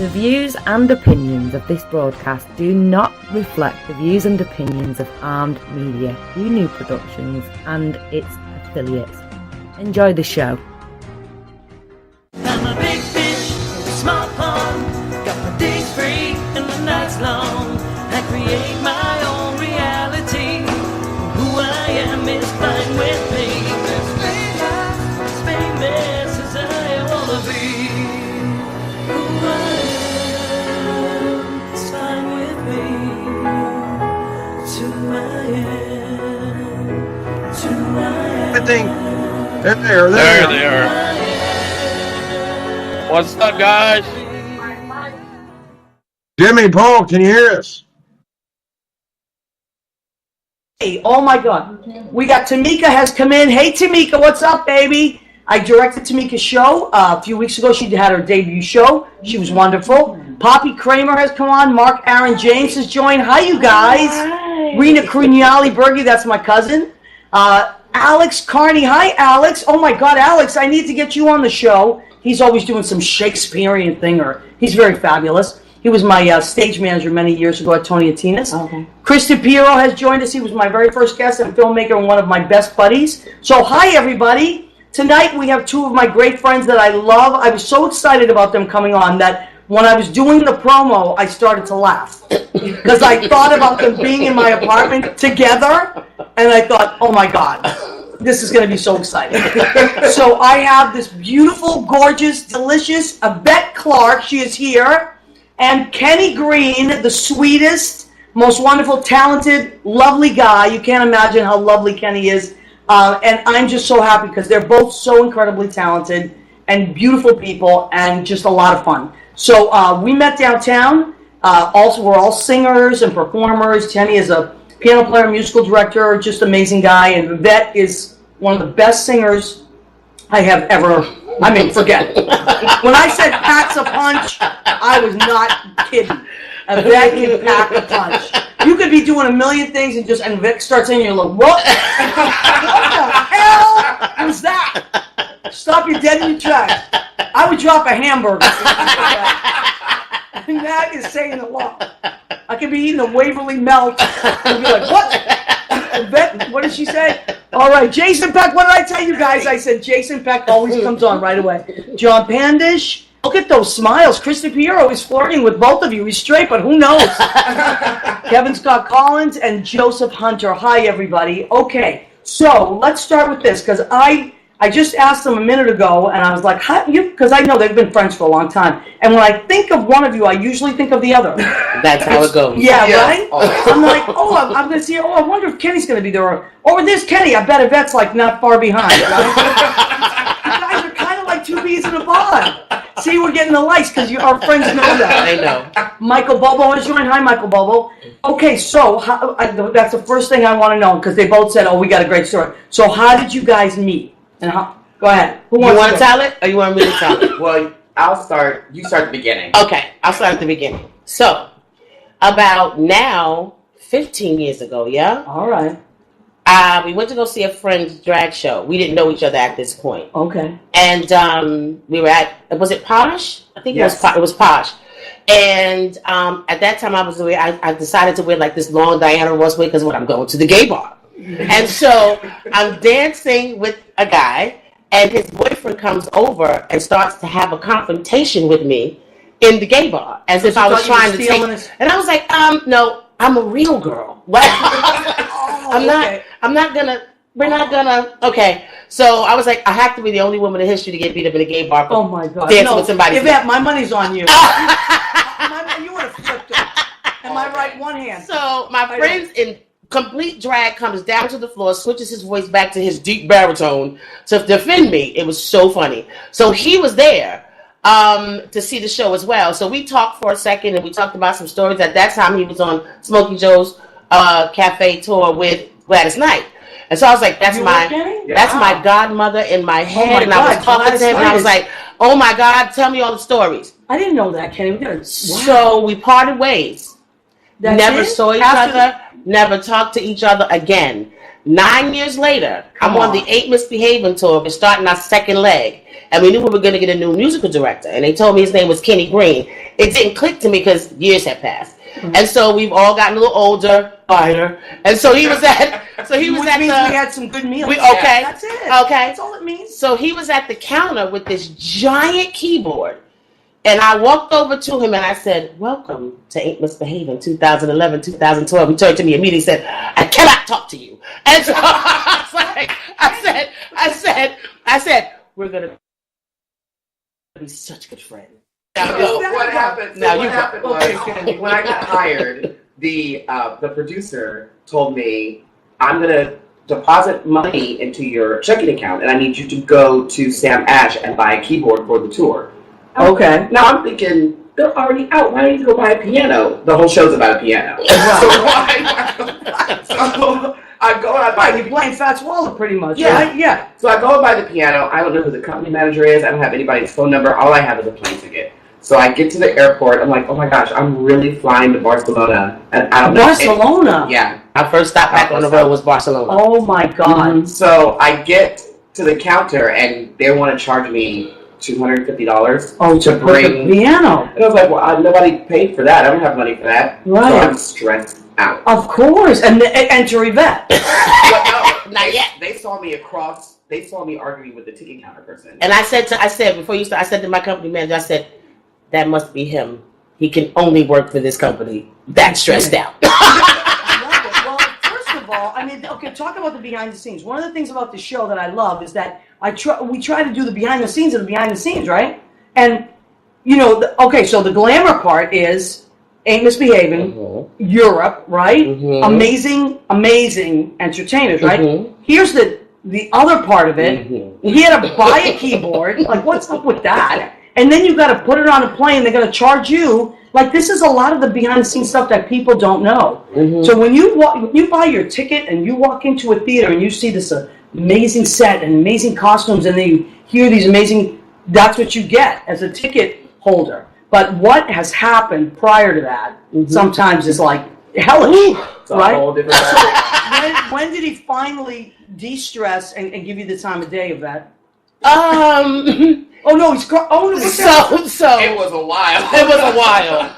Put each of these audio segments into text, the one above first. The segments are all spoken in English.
The views and opinions of this broadcast do not reflect the views and opinions of Armed Media, New Productions, and its affiliates. Enjoy the show. I'm a big fish in a small pond. Got my days free and my nights long. I create my own reality. Who I am is fine with me. As famous as I wanna be. Who I am is fine with me. To I am. To I am. I think there they are. What's up, guys? Jimmy, Paul, can you hear us? Hey, oh my God. We got Tamika has come in. Hey, Tamika, what's up, baby? I directed Tamika's show a few weeks ago. She had her debut show. She was wonderful. Poppy Kramer has come on. Mark Aaron James has joined. Hi, you guys. Hi. Rena Crignali Bergie, that's my cousin. Alex Carney. Hi, Alex. Oh my God, Alex, I need to get you on the show. He's always doing some Shakespearean thing, or he's very fabulous. He was my stage manager many years ago at Tony Atina's. Okay. Kristen Piero has joined us. He was my very first guest and filmmaker and one of my best buddies. So hi, everybody. Tonight we have two of my great friends that I love. I was so excited about them coming on that when I was doing the promo, I started to laugh. Because I thought about them being in my apartment together, and I thought, oh my God. This is going to be so exciting. So I have this beautiful, gorgeous, delicious Yvette Clark. She is here. And Kenney Green, the sweetest, most wonderful, talented, lovely guy. You can't imagine how lovely Kenney is. And I'm just so happy because they're both so incredibly talented and beautiful people and just a lot of fun. So we met downtown. Also, we're all singers and performers. Kenney is a piano player, musical director, just amazing guy. And Yvette is one of the best singers I have ever, forget. When I said packs a punch, I was not kidding. Yvette can pack a punch. You could be doing a million things and Yvette starts singing, you're like, what? What the hell was that? Stop you dead in your tracks. I would drop a hamburger. And that is saying a lot. I could be eating a Waverly Melt and be like, what? Yvette, what did she say? All right, Jason Peck, what did I tell you guys? I said Jason Peck always comes on right away. John Pandish, look at those smiles. Kristen Piero is flirting with both of you. He's straight, but who knows? Kevin Scott Collins and Joseph Hunter. Hi, everybody. Okay, so let's start with this, because I just asked them a minute ago, and I was like, because I know they've been friends for a long time. And when I think of one of you, I usually think of the other. That's how it goes. Yeah, right? I'm like, I'm going to see, I wonder if Kenny's going to be there. Or there's Kenney. I bet Yvette's like not far behind. Right? You guys are kind of like two bees in a pod. See, we're getting the likes because our friends know that. They know. Michael Bobo has joined. Hi, Michael Bobo. Okay, so that's the first thing I want to know, because they both said, we got a great story. So how did you guys meet? And go ahead. You want to tell it, or you want me to tell it? Well, I'll start. You start at the beginning. Okay, I'll start at the beginning. So, about now, 15 years ago, yeah? All right. We went to go see a friend's drag show. We didn't know each other at this point. Okay. And we were at, was it Posh? I think it was Posh. And at that time, I decided to wear like this long Diana Ross wig because I'm going to the gay bar. And so I'm dancing with a guy, and his boyfriend comes over and starts to have a confrontation with me in the gay bar, as if I was trying to take. And I was like, no, I'm a real girl. What? I'm not gonna. We're not gonna. Okay. So I was like, I have to be the only woman in history to get beat up in a gay bar. Oh my God! Dancing with somebody. Yvette, my money's on you. You would have flipped it. Am I right? One hand. So my friends in complete drag comes down to the floor, switches his voice back to his deep baritone to defend me. It was so funny. So he was there to see the show as well. So we talked for a second, and we talked about some stories. At that time, he was on Smokey Joe's cafe tour with Gladys Knight. And so I was like, that's my godmother in my head. And I was talking to him, and I was like, oh my God, tell me all the stories. I didn't know that, Kenney. So we parted ways. Never saw each other. Never talked to each other again. 9 years later, I'm on the 8 Misbehaving tour. We're starting our second leg. and we knew we were going to get a new musical director. And they told me his name was Kenney Green. It didn't click to me because years had passed. And so we've all gotten a little older, quieter. And so he was at. So he was Which at means the. we had some good meals. Okay. That's it. Okay. That's all it means. So he was at the counter with this giant keyboard. And I walked over to him and I said, "Welcome to Ain't Misbehaving 2011, 2012. He turned to me immediately and said, "I cannot talk to you." And so I said, "We're going to be such good friends." What happened? Now What you go. happened was when I got hired, the producer told me, "I'm gonna deposit money into your checking account, and I need you to go to Sam Ash and buy a keyboard for the tour." Okay. Now I'm thinking they're already out. Why don't you go buy a piano? The whole show's about a piano. So I go and I buy. You're playing Fats Waller pretty much. Yeah. Right? Yeah. So I go and buy the piano. I don't know who the company manager is. I don't have anybody's phone number. All I have is a plane ticket. So I get to the airport. I'm like, oh my gosh, I'm really flying to Barcelona, and I don't know. Barcelona. Yeah. Our first stop back on the road was Barcelona. Oh my God. So I get to the counter, and they want to charge me $250 To bring the piano. And I was like, well, nobody paid for that. I don't have money for that. Right. So I'm stressed out. Of course. And enter Yvette. But no, Not yet. They saw me across. They saw me arguing with the ticket counter person. And I said before you start, I said to my company manager, I said, "That must be him. He can only work for this company. That's stressed out." Well, first of all, I mean, okay, talk about the behind the scenes. One of the things about the show that I love is that we try to do the behind the scenes of the behind the scenes, right? And, you know, so the glamour part is Ain't Misbehaving, Europe, right? Amazing entertainers, right? Here's the other part of it. He had to buy a keyboard. Like, what's up with that? And then you got to put it on a plane. They're going to charge you. Like, this is a lot of the behind-the-scenes stuff that people don't know. So when you buy your ticket and you walk into a theater and you see this amazing set and amazing costumes, and then you hear these amazing, that's what you get as a ticket holder. But what has happened prior to that sometimes is like hellish, right? A whole different So when did he finally de-stress and give you the time of day of that? Oh no, he's So It was a while. It was a while.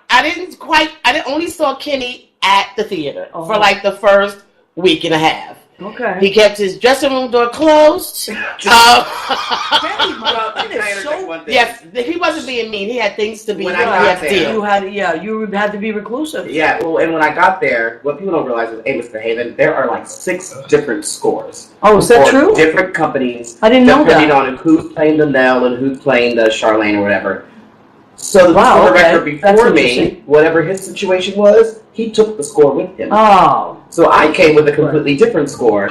I only saw Kenney at the theater for like the first week and a half. Okay. He kept his dressing room door closed. Yes, he wasn't being mean. He had things to be. When I got there, you had to be reclusive. Yeah, well, and when I got there, what people don't realize is Ain't Misbehaving, there are like 6 different scores. Oh, is that for true? Different companies. I didn't know that. Depending on who's playing the Nell and who's playing the Charlene or whatever. So the score director before me, whatever his situation was, he took the score with him. Oh. So I came with a completely different score.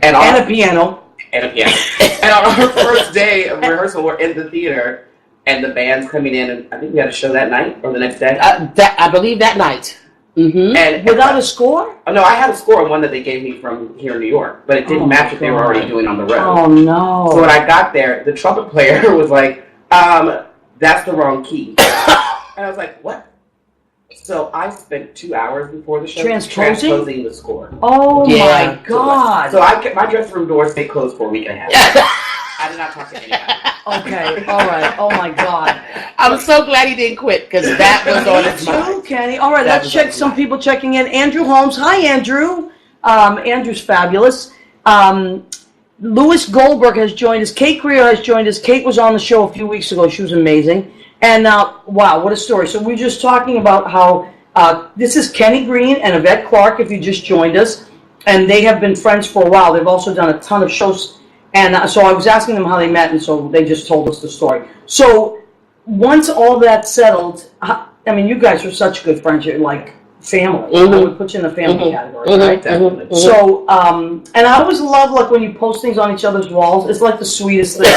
And a piano. And a piano. And on our first day of rehearsal, we're in the theater, and the band's coming in, and I think we had a show that night or the next day. I believe that night. And without a score? Oh, no, I had a score on one that they gave me from here in New York, but it didn't match what they were already doing on the road. Oh, no. So when I got there, the trumpet player was like, that's the wrong key. And I was like, what? So I spent 2 hours before the show transposing the score. Oh my God! So I kept my dressing room door stayed closed for a week and a half. I did not talk to anybody. Okay, all right. Oh my God! I'm so glad he didn't quit because that was on his mind. Kenny. All right, let's check some people checking in. Andrew Holmes. Hi, Andrew. Andrew's fabulous. Louis Goldberg has joined us. Kate Greer has joined us. Kate was on the show a few weeks ago. She was amazing. And wow, what a story. So we're just talking about how this is Kenney Green and Yvette Clark, if you just joined us. And they have been friends for a while. They've also done a ton of shows. And so I was asking them how they met, and so they just told us the story. So once all that settled, I mean, you guys are such good friends. You're like family. I would put you in the family category, right? So, and I always love like when you post things on each other's walls. It's like the sweetest thing,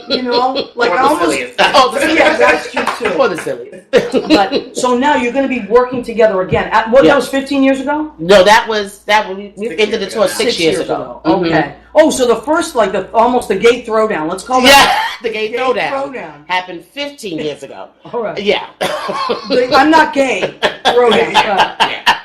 you know. Like or I almost, yeah, that's cute too. For the silliest. But so now you're going to be working together again. That was 15 years ago. No, that was we ended the tour 6 years ago. Okay. Oh, so the first like almost the gate throwdown. Let's call it. Yeah, the gate throwdown happened 15 years ago. All right. Yeah. I'm not gay. Throwdown.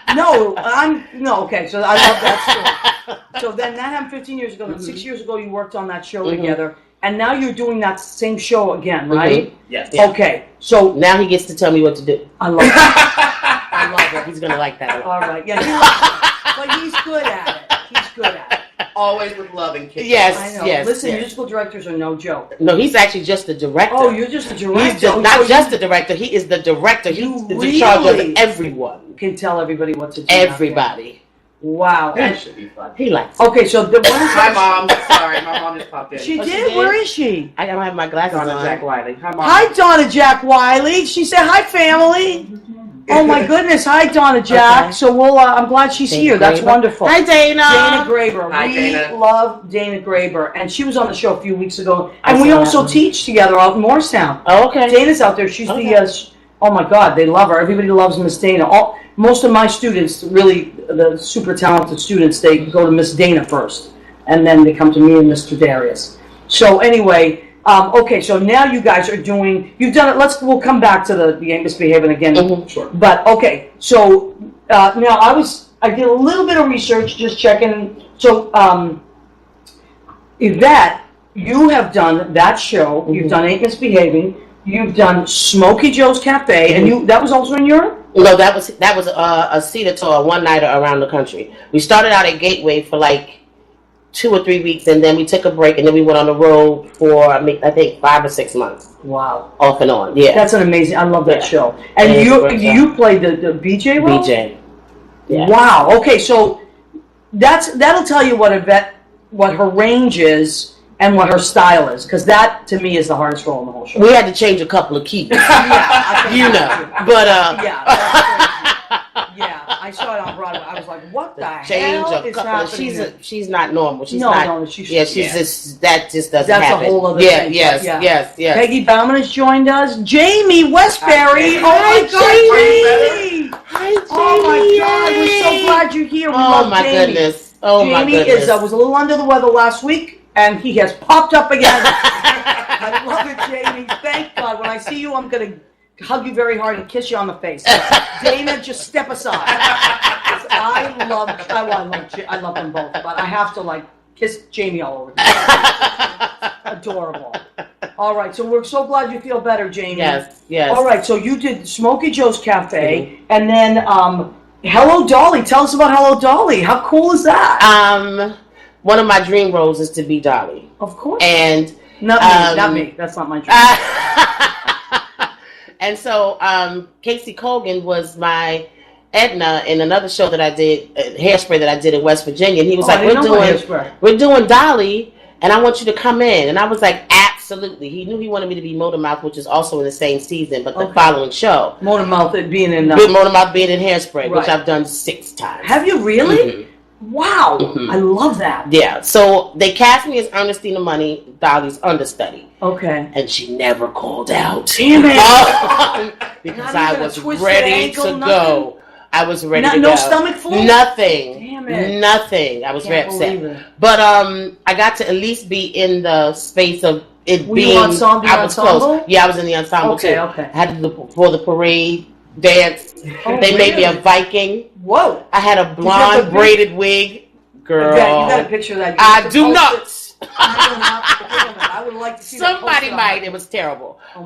Okay, so I love that story. So then that happened 15 years ago. And 6 years ago, you worked on that show together. And now you're doing that same show again, right? Yes. Okay, so Now he gets to tell me what to do. I love it. I love it. He's gonna like that. All right, yeah, he loves it. But he's good at it. He's good at it. Always with love and kids. Yes, I know. yes. Listen, yes. musical directors are no joke. No, he's actually just the director. Oh, you're just a director. He's just, not just the director. He is the director. He's in charge of everyone. You can tell everybody what to do. Everybody. Wow. That should be fun. He likes. Okay, so the Hi, Mom. Sorry, my mom just popped in. She Oh, she did? did? Where is she? I don't have my glasses Donna on. Jack Wiley. Hi, Mom. Hi, Donna Jack Wiley. She said, hi, family. Oh, my goodness. Hi, Donna Jack. Okay. So we'll, I'm glad she's Dana here. That's Graber. wonderful. Hi, Dana. Dana Graber. Hi, We Dana. love Dana Graber. And she was on the show a few weeks ago. And I we saw also that one. teach together out in Morristown. Oh, okay. Dana's out there. She's Okay. the, oh my God, they love her. Everybody loves Miss Dana. Most of my students, really, the super talented students, they go to Miss Dana first. And then they come to me and Mr. Darius. So anyway, okay, so now you guys are doing, you've done it, we'll come back to the Ain't Misbehaving again. Mhm. Sure. But okay, so now I did a little bit of research, just checking. So Yvette, you have done that show. You've done Ain't Misbehaving. You've done Smokey Joe's Cafe, and that was also in Europe. No, that was a cedar tour, one nighter around the country. We started out at Gateway for like 2 or 3 weeks, and then we took a break, and then we went on the road for I think 5 or 6 months, Wow, off and on. Yeah, that's an amazing. I love that Yeah. show. And Yeah, it's a you great show. you played the BJ role. BJ. Yeah. Wow. Okay, so that'll tell you what Yvette, what her range is and what her style is, because that to me is the hardest role in the whole show. We had to change a couple of keys, Yeah, I think you that's know, true. but Yeah, that's crazy. Yeah, I saw it on Broadway. I was like, what the change hell a is couple. happening? She's not normal. She's No, not. no, she's just that just doesn't That's a happen. whole other yeah, thing, Yes, yeah. yes. Peggy Bauman has joined us. Jamie Westbury. Hi, Oh my Jamie. God, Jamie! Hi, Jamie. Oh my God, we're so glad you're here. We Oh love my Jamie. goodness. Oh my Jamie goodness. was a little under the weather last week, and he has popped up again. I love it, Jamie. Thank God. When I see you, I'm going to hug you very hard and kiss you on the face. Dana, just step aside. I love them both, but I have to kiss Jamie all over. Adorable. All right, so we're so glad you feel better, Jamie. Yes. All right, so you did Smokey Joe's Cafe, and then Hello Dolly. Tell us about Hello Dolly. How cool is that? One of my dream roles is to be Dolly, Of course. and Not me. That's not my dream. and so Casey Colgan was my Edna in another show that I did, Hairspray that I did in West Virginia, and he was I like, didn't know about Hairspray. we're doing Dolly, and I want you to come in. And I was like, absolutely. He knew he wanted me to be Motormouth, which is also in the same season, but the Okay. following show. Motormouth being in. Good Motormouth being in Hairspray, which Right. I've done 6 times. Have you really? Mhm. Wow, Mhm. I love that. Yeah, so they cast me as Ernestina Money, Dolly's understudy, Okay. and she never called out. Damn it. Because Not I even a was twisted ready ankle, to nothing? go. I was ready to No go. stomach flu? Nothing. Damn it. Nothing. I was very Can't upset. believe it. But I got to at least be in the space of it Were you being. ensemble- I was ensemble? close. Yeah, I was in the ensemble Okay, too. okay. I had to do for the parade dance. Oh, They made me a really? Viking. Whoa. I had a you have blonde the braided wig. Girl, Yvette, you got a picture of that. You I have to do post not. it. You don't have to. Wait a minute. I would like to see that Somebody posted on might. my- It was terrible. Oh.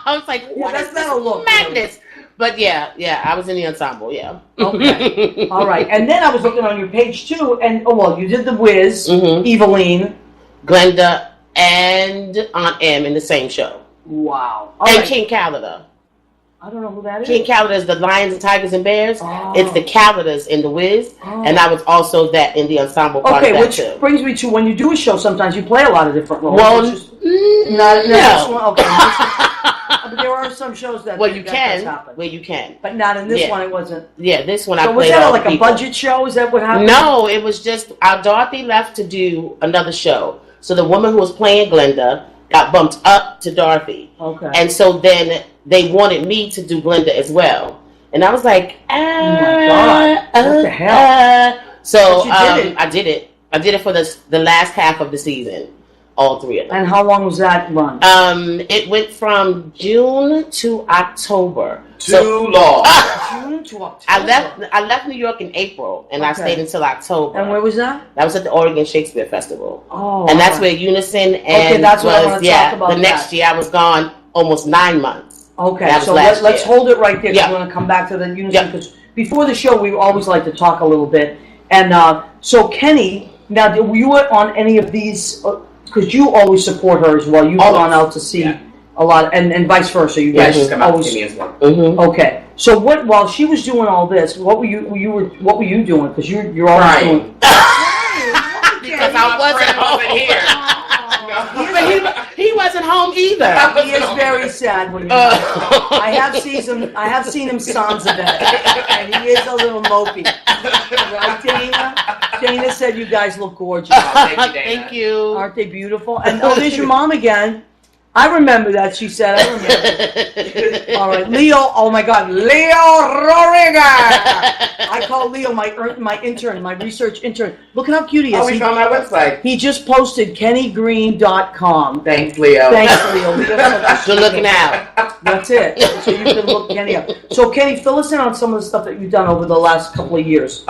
I was like, what that's is not a this look, madness? But yeah, I was in the ensemble. Yeah. Okay. All right. And then I was looking on your page too, and you did the Wiz, Mhm. Eveline. Glenda and Aunt Em in the same show. Wow. All And right. King Calida. I don't know who that is. King Calida is the Lions and Tigers and Bears. Oh. It's the Calidas in the Wiz. Oh. And I was also that in the ensemble part Okay, of that which too. brings me to when you do a show, sometimes you play a lot of different roles. Well, which is not this no. one. Okay. But there are some shows that Well, you that can. does happen. Well, you can. But not in this Yeah. one. It wasn't. Yeah, this one I So was played that all like the a people. budget show? Is that what happened? No, it was just Dorothy left to do another show. So the woman who was playing Glenda got bumped up to Dorothy. Okay. And so then they wanted me to do Glenda as well. And I was like, Oh my God. What the hell? So But you did it. I did it. I did it for the last half of the season. all 3 of them. And how long was that run? It went from June to October. Too long. June to October. I left New York in April, and I stayed until October. And where was that? That was at the Oregon Shakespeare Festival. Oh. And that's where Unison and that's what I want to talk about. the next year I was gone almost 9 months. Okay, That was so last let's year. hold it right there. 'Cause Yeah. we're going to come back to the Unison Yeah. because before the show we always like to talk a little bit. And so Kenney, now were you on any of these? Because you always support her as well. You've gone out to see a lot, and vice versa. You Yeah, guys she's come out to always. see me as well. Mm-hmm. Okay, so what? While she was doing all this, what were you doing? Because you're always Crying. doing. Because I wasn't home. here. But he wasn't home either. He is very sad when you're not. I have seen him sans of it, and he is a little mopey. Right, Dana? Dana said you guys look gorgeous. Thank you. Aren't they beautiful? And there's your mom again. I remember that, she said. I remember. All right, Leo. Oh my God, Leo Roriga. I call Leo my intern, my research intern. Look at how cute he is. Oh, he's on my website. He just posted KennyGreen.com. Thanks, Leo. Thanks, Leo. Leo's Good looking out. That's it. So you can look Kenny up. So Kenny, fill us in on some of the stuff that you've done over the last couple of years.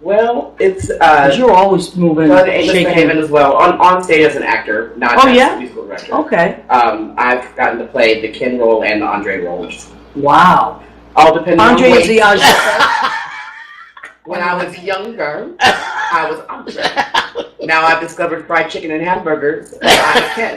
Well, it's 'Cause you're always moving, done Amos shaking. Haven as well on stage as an actor, not Oh, as yeah? a musical director. Okay. I've gotten to play the Ken role and the Andre role, which is Wow. all depending Andre on is the weight. Andre. When I was younger, I was Andre. Now I've discovered fried chicken and hamburgers. I'm a Ken.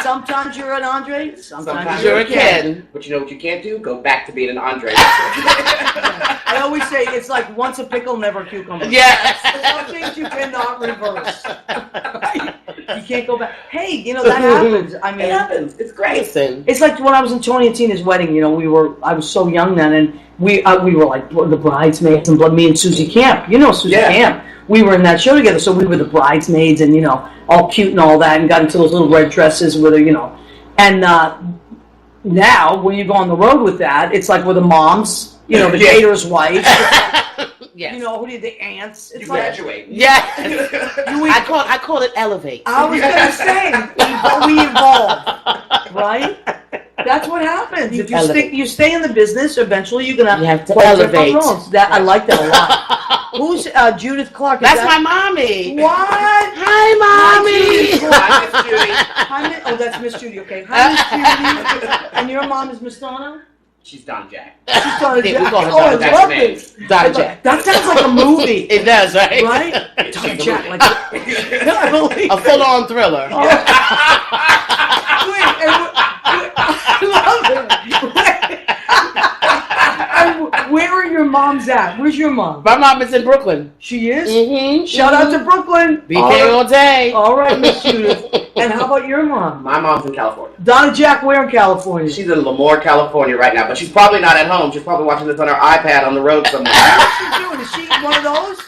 Sometimes you're an Andre. Sometimes You're a Ken. But you know what you can't do? Go back to being an Andre. I always say it's like once a pickle, never a cucumber. Yes. Some things you cannot reverse. You can't go back. Hey, you know that happens. I mean, It happens. It's great. Listen. it's like when I was in Tony and Tina's wedding. You know, I was so young then, and we were like the bridesmaids, and me and Susie Camp. You know Susie Camp. We were in that show together, so we were the bridesmaids, and all cute and all that, and got into those little red dresses with her, And now, when you go on the road with that, it's like with the moms, the caterer's wife. Yes. Who did the aunts? It's You like, graduate. Yes. I call it elevate. I was gonna say we evolve, right? That's what happens. If you stay in the business, eventually you're gonna You have to play elevate. different roles. That I like that a lot. Who's Judith Clark? That's my mommy. What? Hi, mommy. Hi, Miss Judy. Hi, that's Miss Judy. Okay. Hi, Miss Judy. And your mom is Miss Donna. She's Don Jack. She's Donna Yeah, Jack. we call her Oh, I Donna Jack. love this. Donna Jack. That sounds like a movie. It does, right? Right? Donna Jack. Like, I believe. A full-on thriller. Where are your moms at? Where's your mom? My mom is in Brooklyn. She is? Mm-hmm. Shout out to Brooklyn. Be there all day. All right, Miss Judith. And how about your mom? My mom's in California. Donna Jack, where in California? She's in Lemoore, California right now, but she's probably not at home. She's probably watching this on her iPad on the road somewhere. What's she doing? Is she one of those?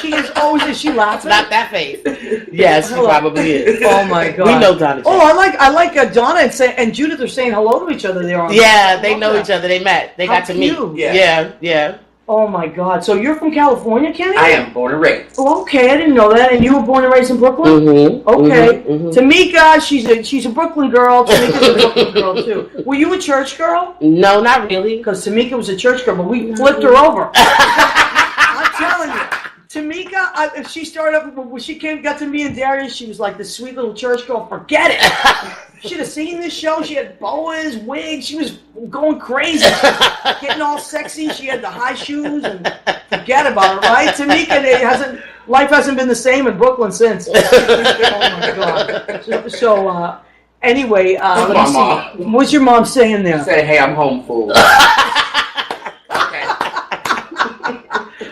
She is always, is she laughing? Not that face. Yes, she probably is. Oh my God. We know Donna Jack. Oh, I like Donna and Judith are saying hello to each other there. Yeah, they know each other. They met. They How got to meet. cute. Yeah. Oh my God. So you're from California, Kenny? I am born and raised. Oh, okay, I didn't know that. And you were born and raised in Brooklyn? Mm-hmm. Okay. Tamika, she's a Brooklyn girl. Tamika's a Brooklyn girl too. Were you a church girl? No, not really. Because Tamika was a church girl, but we flipped her over. I'm telling you. Tamika, if she started up, when she got to me and Darius, she was like this sweet little church girl. Forget it. You should have seen this show. She had boas, wigs. She was going crazy. She was getting all sexy. She had the high shoes, and forget about it, right? Tamika, life hasn't been the same in Brooklyn since. Oh my God. So anyway, let me see. What's your mom saying there? Say, hey, I'm home, fool.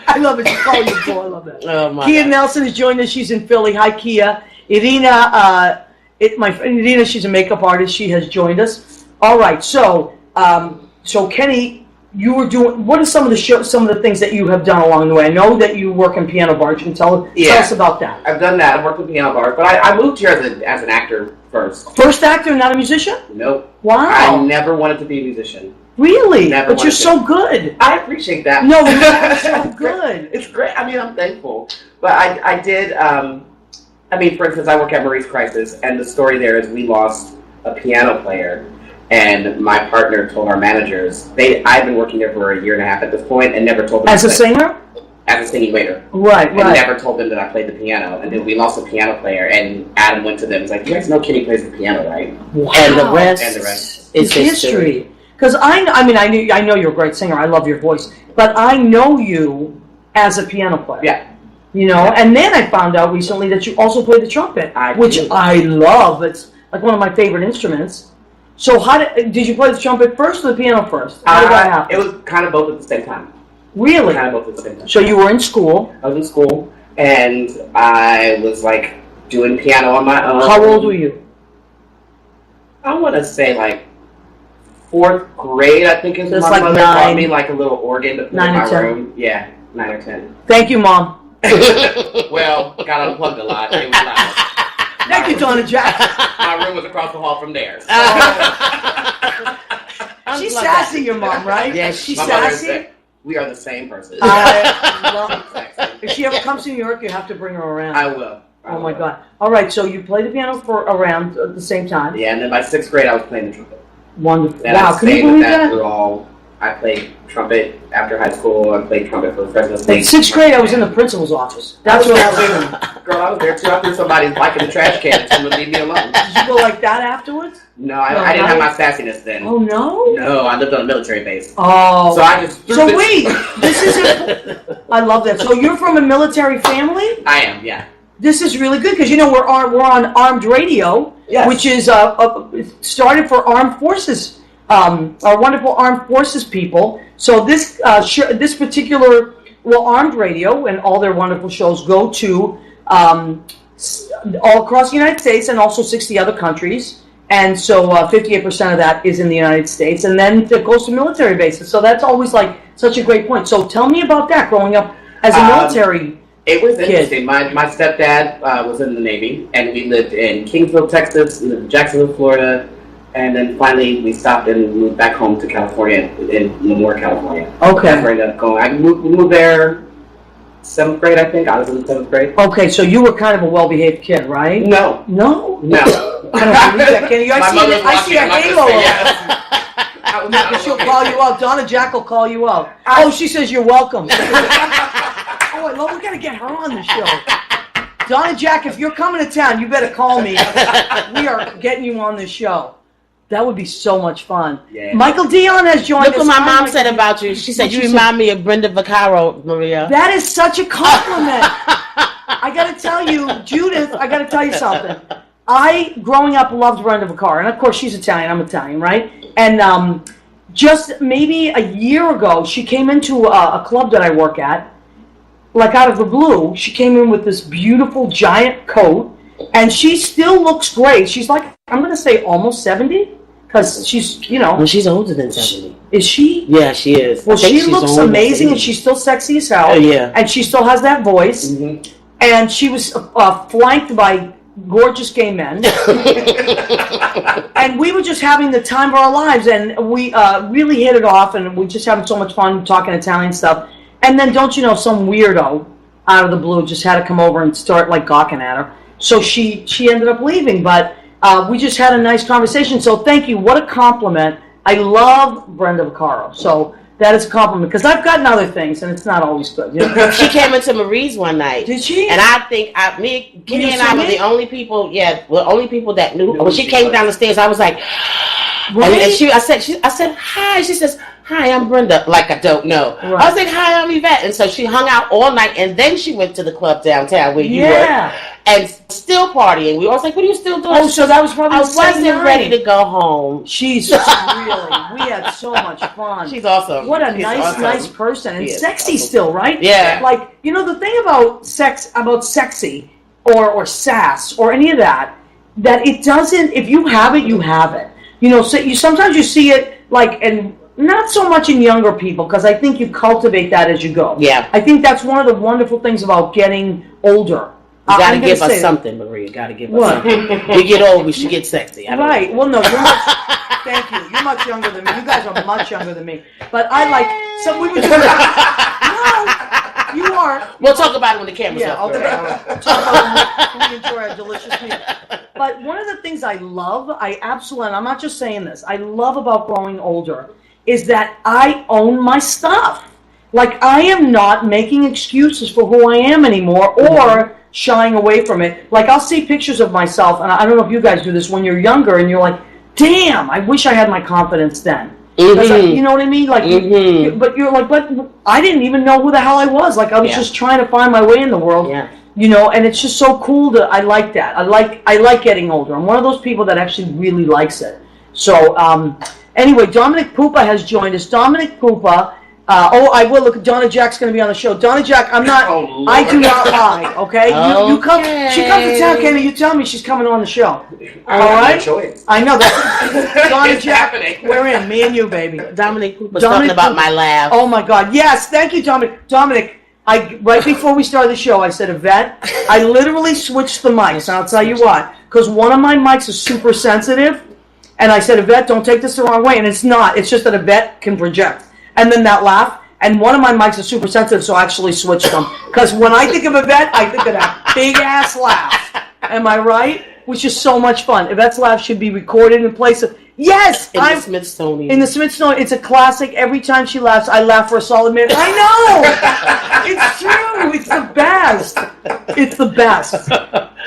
I love it. She called you fool. I love that. Oh my Kia God. Nelson has joined us. She's in Philly. Hi, Kia. Irina, my friend Irina, she's a makeup artist. She has joined us. All right. So Kenny, you were doing. What are some of the things that you have done along the way? I know that you work in piano bars. You can tell us about that. I've done that. I've worked with piano bars, but I moved here as an actor first. First actor, not a musician? Nope. Wow. I never wanted to be a musician. Really? Never But you're wanted so good. I appreciate that. No, you're so good. It's great. I mean, I'm thankful. But I did I mean, for instance, I work at Marie's Crisis, and the story there is we lost a piano player, and my partner told our managers, I've been working there for a year and a half at this point, and never told them. As a singer? As a singing waiter. Right. And never told them that I played the piano, and then we lost a piano player, and Adam went to them and was like, you guys know Kenney plays the piano, right? Wow. And the rest is history. Because I know you're a great singer. I love your voice, but I know you as a piano player. Yeah. You know, and then I found out recently that you also play the trumpet, which I love. It's like one of my favorite instruments. So did you play the trumpet first or the piano first? How did that happen? It was kind of both at the same time. Really? Kind of both at the same time. So you were in school. I was in school, and I was like doing piano on my own. How old were you? I want to say like 4th grade, I think is when my like mother 9. bought me like a little organ to put in 9 or my 10. room. Yeah, 9 or 10. Thank you, Mom. Well, got unplugged a lot. It was loud. Thank you, Donna Jack. My room was across the hall from theirs. She's sassy, your mom, right? Yeah, she's My mother is sassy. sick. We are the same person. I love it. Sexy. If she ever comes to New York, you have to bring her around. I will. Oh my God! All right, so you played the piano for around at the same time. Yeah, and then by 6th grade, I was playing the trumpet. Wonderful! And Wow, I can you stayed believe with that that? through all. I played trumpet after high school. I played trumpet for Fresno In State. 6th grade, I was in the principal's office. That's what I was doing. Girl, I was there too. I threw somebody's bike in the trash can and someone would leave me alone. Did you go like that afterwards? No, I didn't have my sassiness then. Oh no! No, I lived on a military base. Oh. So I just threw So this- wait, this is. I love that. So you're from a military family? I am, yeah. This is really good because you know we're on Armed Radio, Yes. which is started for armed forces, our wonderful armed forces people. So this this particular Armed Radio and all their wonderful shows go to all across the United States and also 60 other countries. And so 58% of that is in the United States, and then it goes to military bases. So that's always like such a great point. So tell me about that growing up as a military. It was kid. interesting. My stepdad was in the Navy, and we lived in Kingsville, Texas, we lived in Jacksonville, Florida, and then finally we stopped and moved back home to California, in Lemoore, California. Okay. That's where I ended up going. We moved there 7th grade, I think. I was in 7th grade. Okay, so you were kind of a well-behaved kid, right? No. No? No. I don't believe that, Kenny. My mother's I see a watching, I'm not halo. gonna say yes. Maybe she'll call you out. Donna Jack will call you out. Oh, she says you're welcome. Oh, I love. We gotta get her on the show. Donna Jack, if you're coming to town, you better call me. We are getting you on the show. That would be so much fun. Yeah. Michael Dion has joined Look us. what my mom said about you. She said you remind me of Brenda Vaccaro, Maria. That is such a compliment. I got to tell you, Judith, I got to tell you something. Growing up, loved Brenda Vaccaro. And, of course, she's Italian. I'm Italian, right? And just maybe a year ago, she came into a club that I work at, like out of the blue. She came in with this beautiful giant coat, and she still looks great. She's like, I'm going to say almost 70, because she's, you know. Well, she's older than 70. Is she? Yeah, she is. Well, I think she she's looks older than amazing, 80. and she's still sexy as hell. Oh, yeah. And she still has that voice. Mm-hmm. And she was flanked by gorgeous gay men. And we were just having the time of our lives, and we really hit it off, and we just having so much fun talking Italian stuff. And then, don't you know, some weirdo out of the blue just had to come over and start like gawking at her. So she ended up leaving, but we just had a nice conversation. So thank you. What a compliment. I love Brenda Vaccaro. So that is a compliment, because I've gotten other things, and it's not always good. You know? She came into Marie's one night. Did she? And I think Kenny and I were the only people. Yeah, the only people that knew. When she came down the stairs, I was like, Right? and I said hi. She says, hi, I'm Brenda. Like I don't know. Right. I was like, hi, I'm Yvette. And so she hung out all night, and then she went to the club downtown where you were, and still partying. We were like, what are you still doing? Oh, so that was probably I the same wasn't night. ready to go home. She's really, we had so much fun. She's awesome. What a She's nice, awesome. nice person, and She is sexy awesome. still, right? Yeah. Like, you know, the thing about sexy, or sass, or any of that it doesn't. If you have it, you have it. You know, so sometimes you see it like, and not so much in younger people, because I think you cultivate that as you go. Yeah. I think that's one of the wonderful things about getting older. You gotta I'm give gonna us say- something, Marie. You gotta give us What? something. We get old, we should get sexy. I don't Right. know. Well, no, you're much. Thank you. You're much younger than me. You guys are much younger than me. But I like. So we were doing. No, you are. We'll talk about it when the camera's Yeah, up. okay. All right. We'll talk about when we enjoy our delicious meal. But one of the things I love, and I'm not just saying this, I love about growing older is that I own my stuff. Like, I am not making excuses for who I am anymore or shying away from it. Like, I'll see pictures of myself, and I don't know if you guys do this when you're younger, and you're like, damn, I wish I had my confidence then. You know what I mean? Like, but you're like, but I didn't even know who the hell I was. Like, I was just trying to find my way in the world. Yeah. You know, and it's just so cool I like that. I like getting older. I'm one of those people that actually really likes it. So, anyway, Dominic Pupa has joined us. Dominic Pupa. I will look. Donna Jack's going to be on the show. Donna Jack, I'm not. I do not lie. Okay, you come. She comes to town, Kenny. You tell me she's coming on the show. All right. I know that. Donna Jack, we're in. Me and you, baby. Dominic Pupa's talking about my laugh. Oh my God! Yes, thank you, Dominic. Dominic. Right before we started the show, I said, Yvette, I literally switched the mics, and I'll tell you why. Because one of my mics is super sensitive, and I said, Yvette, don't take this the wrong way. And it's not. It's just that Yvette can project. And then that laugh, and one of my mics is super sensitive, so I actually switched them. Because when I think of Yvette, I think of that big-ass laugh. Am I right? Which is so much fun. Yvette's laugh should be recorded in place of... Yes! In the Smithsonian. In the Smithsonian. It's a classic. Every time she laughs, I laugh for a solid minute. I know! It's true! It's the best! It's the best.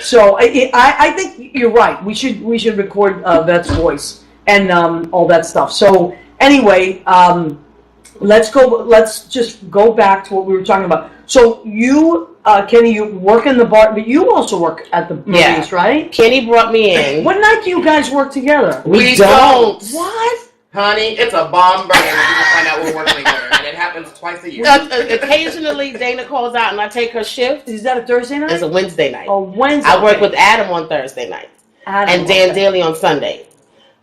So, I think you're right. We should record Yvette's voice and all that stuff. So, anyway, let's just go back to what we were talking about. So, you... Kenny, you work in the bar, but you also work at the movies, right? Kenny brought me in. What night do you guys work together? We don't. What? Honey, it's a bomb burner when you find out we're working together, and it happens twice a year. Occasionally, Dana calls out and I take her shift. Is that a Thursday night? It's a Wednesday night. Oh, Wednesday. I work with Adam on Thursday night. And Dan Daly on Sunday.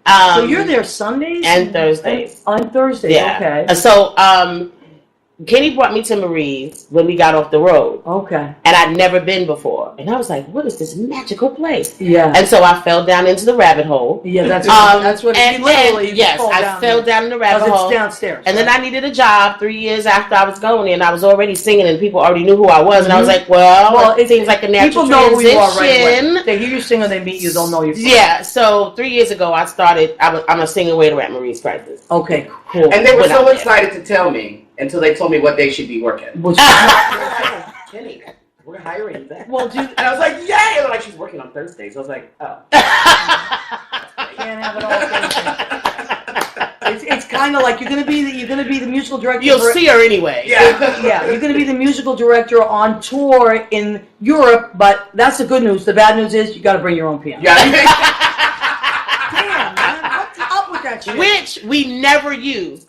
So you're there Sundays? And Thursdays. On Thursdays, okay. So, Kenny brought me to Marie's when we got off the road. Okay. And I'd never been before. And I was like, what is this magical place? Yeah. And so I fell down into the rabbit hole. Yeah, that's what yes, I fell down in the rabbit hole. It's downstairs. And then I needed a job 3 years after I was going in. I was already singing and people already knew who I was. And I was like, well it seems like a natural transition. People know who you are right away. They They hear you sing or they meet you, they'll know you. Yeah, so 3 years ago I started, I'm a singer waiter at Marie's Crisis. Okay, cool. And they were so excited to tell me until they told me what day she'd be working. Kenny, we're hiring that. Well, dude, and I was like, yay! And they're like, she's working on Thursdays. I was like, oh. Can't have it all. It's kind of like you're gonna be the musical director. You'll see her anyway. Yeah, you're gonna be the musical director on tour in Europe. But that's the good news. The bad news is you got to bring your own piano. Yeah. Damn, man, what's up with that shit? Which we never used.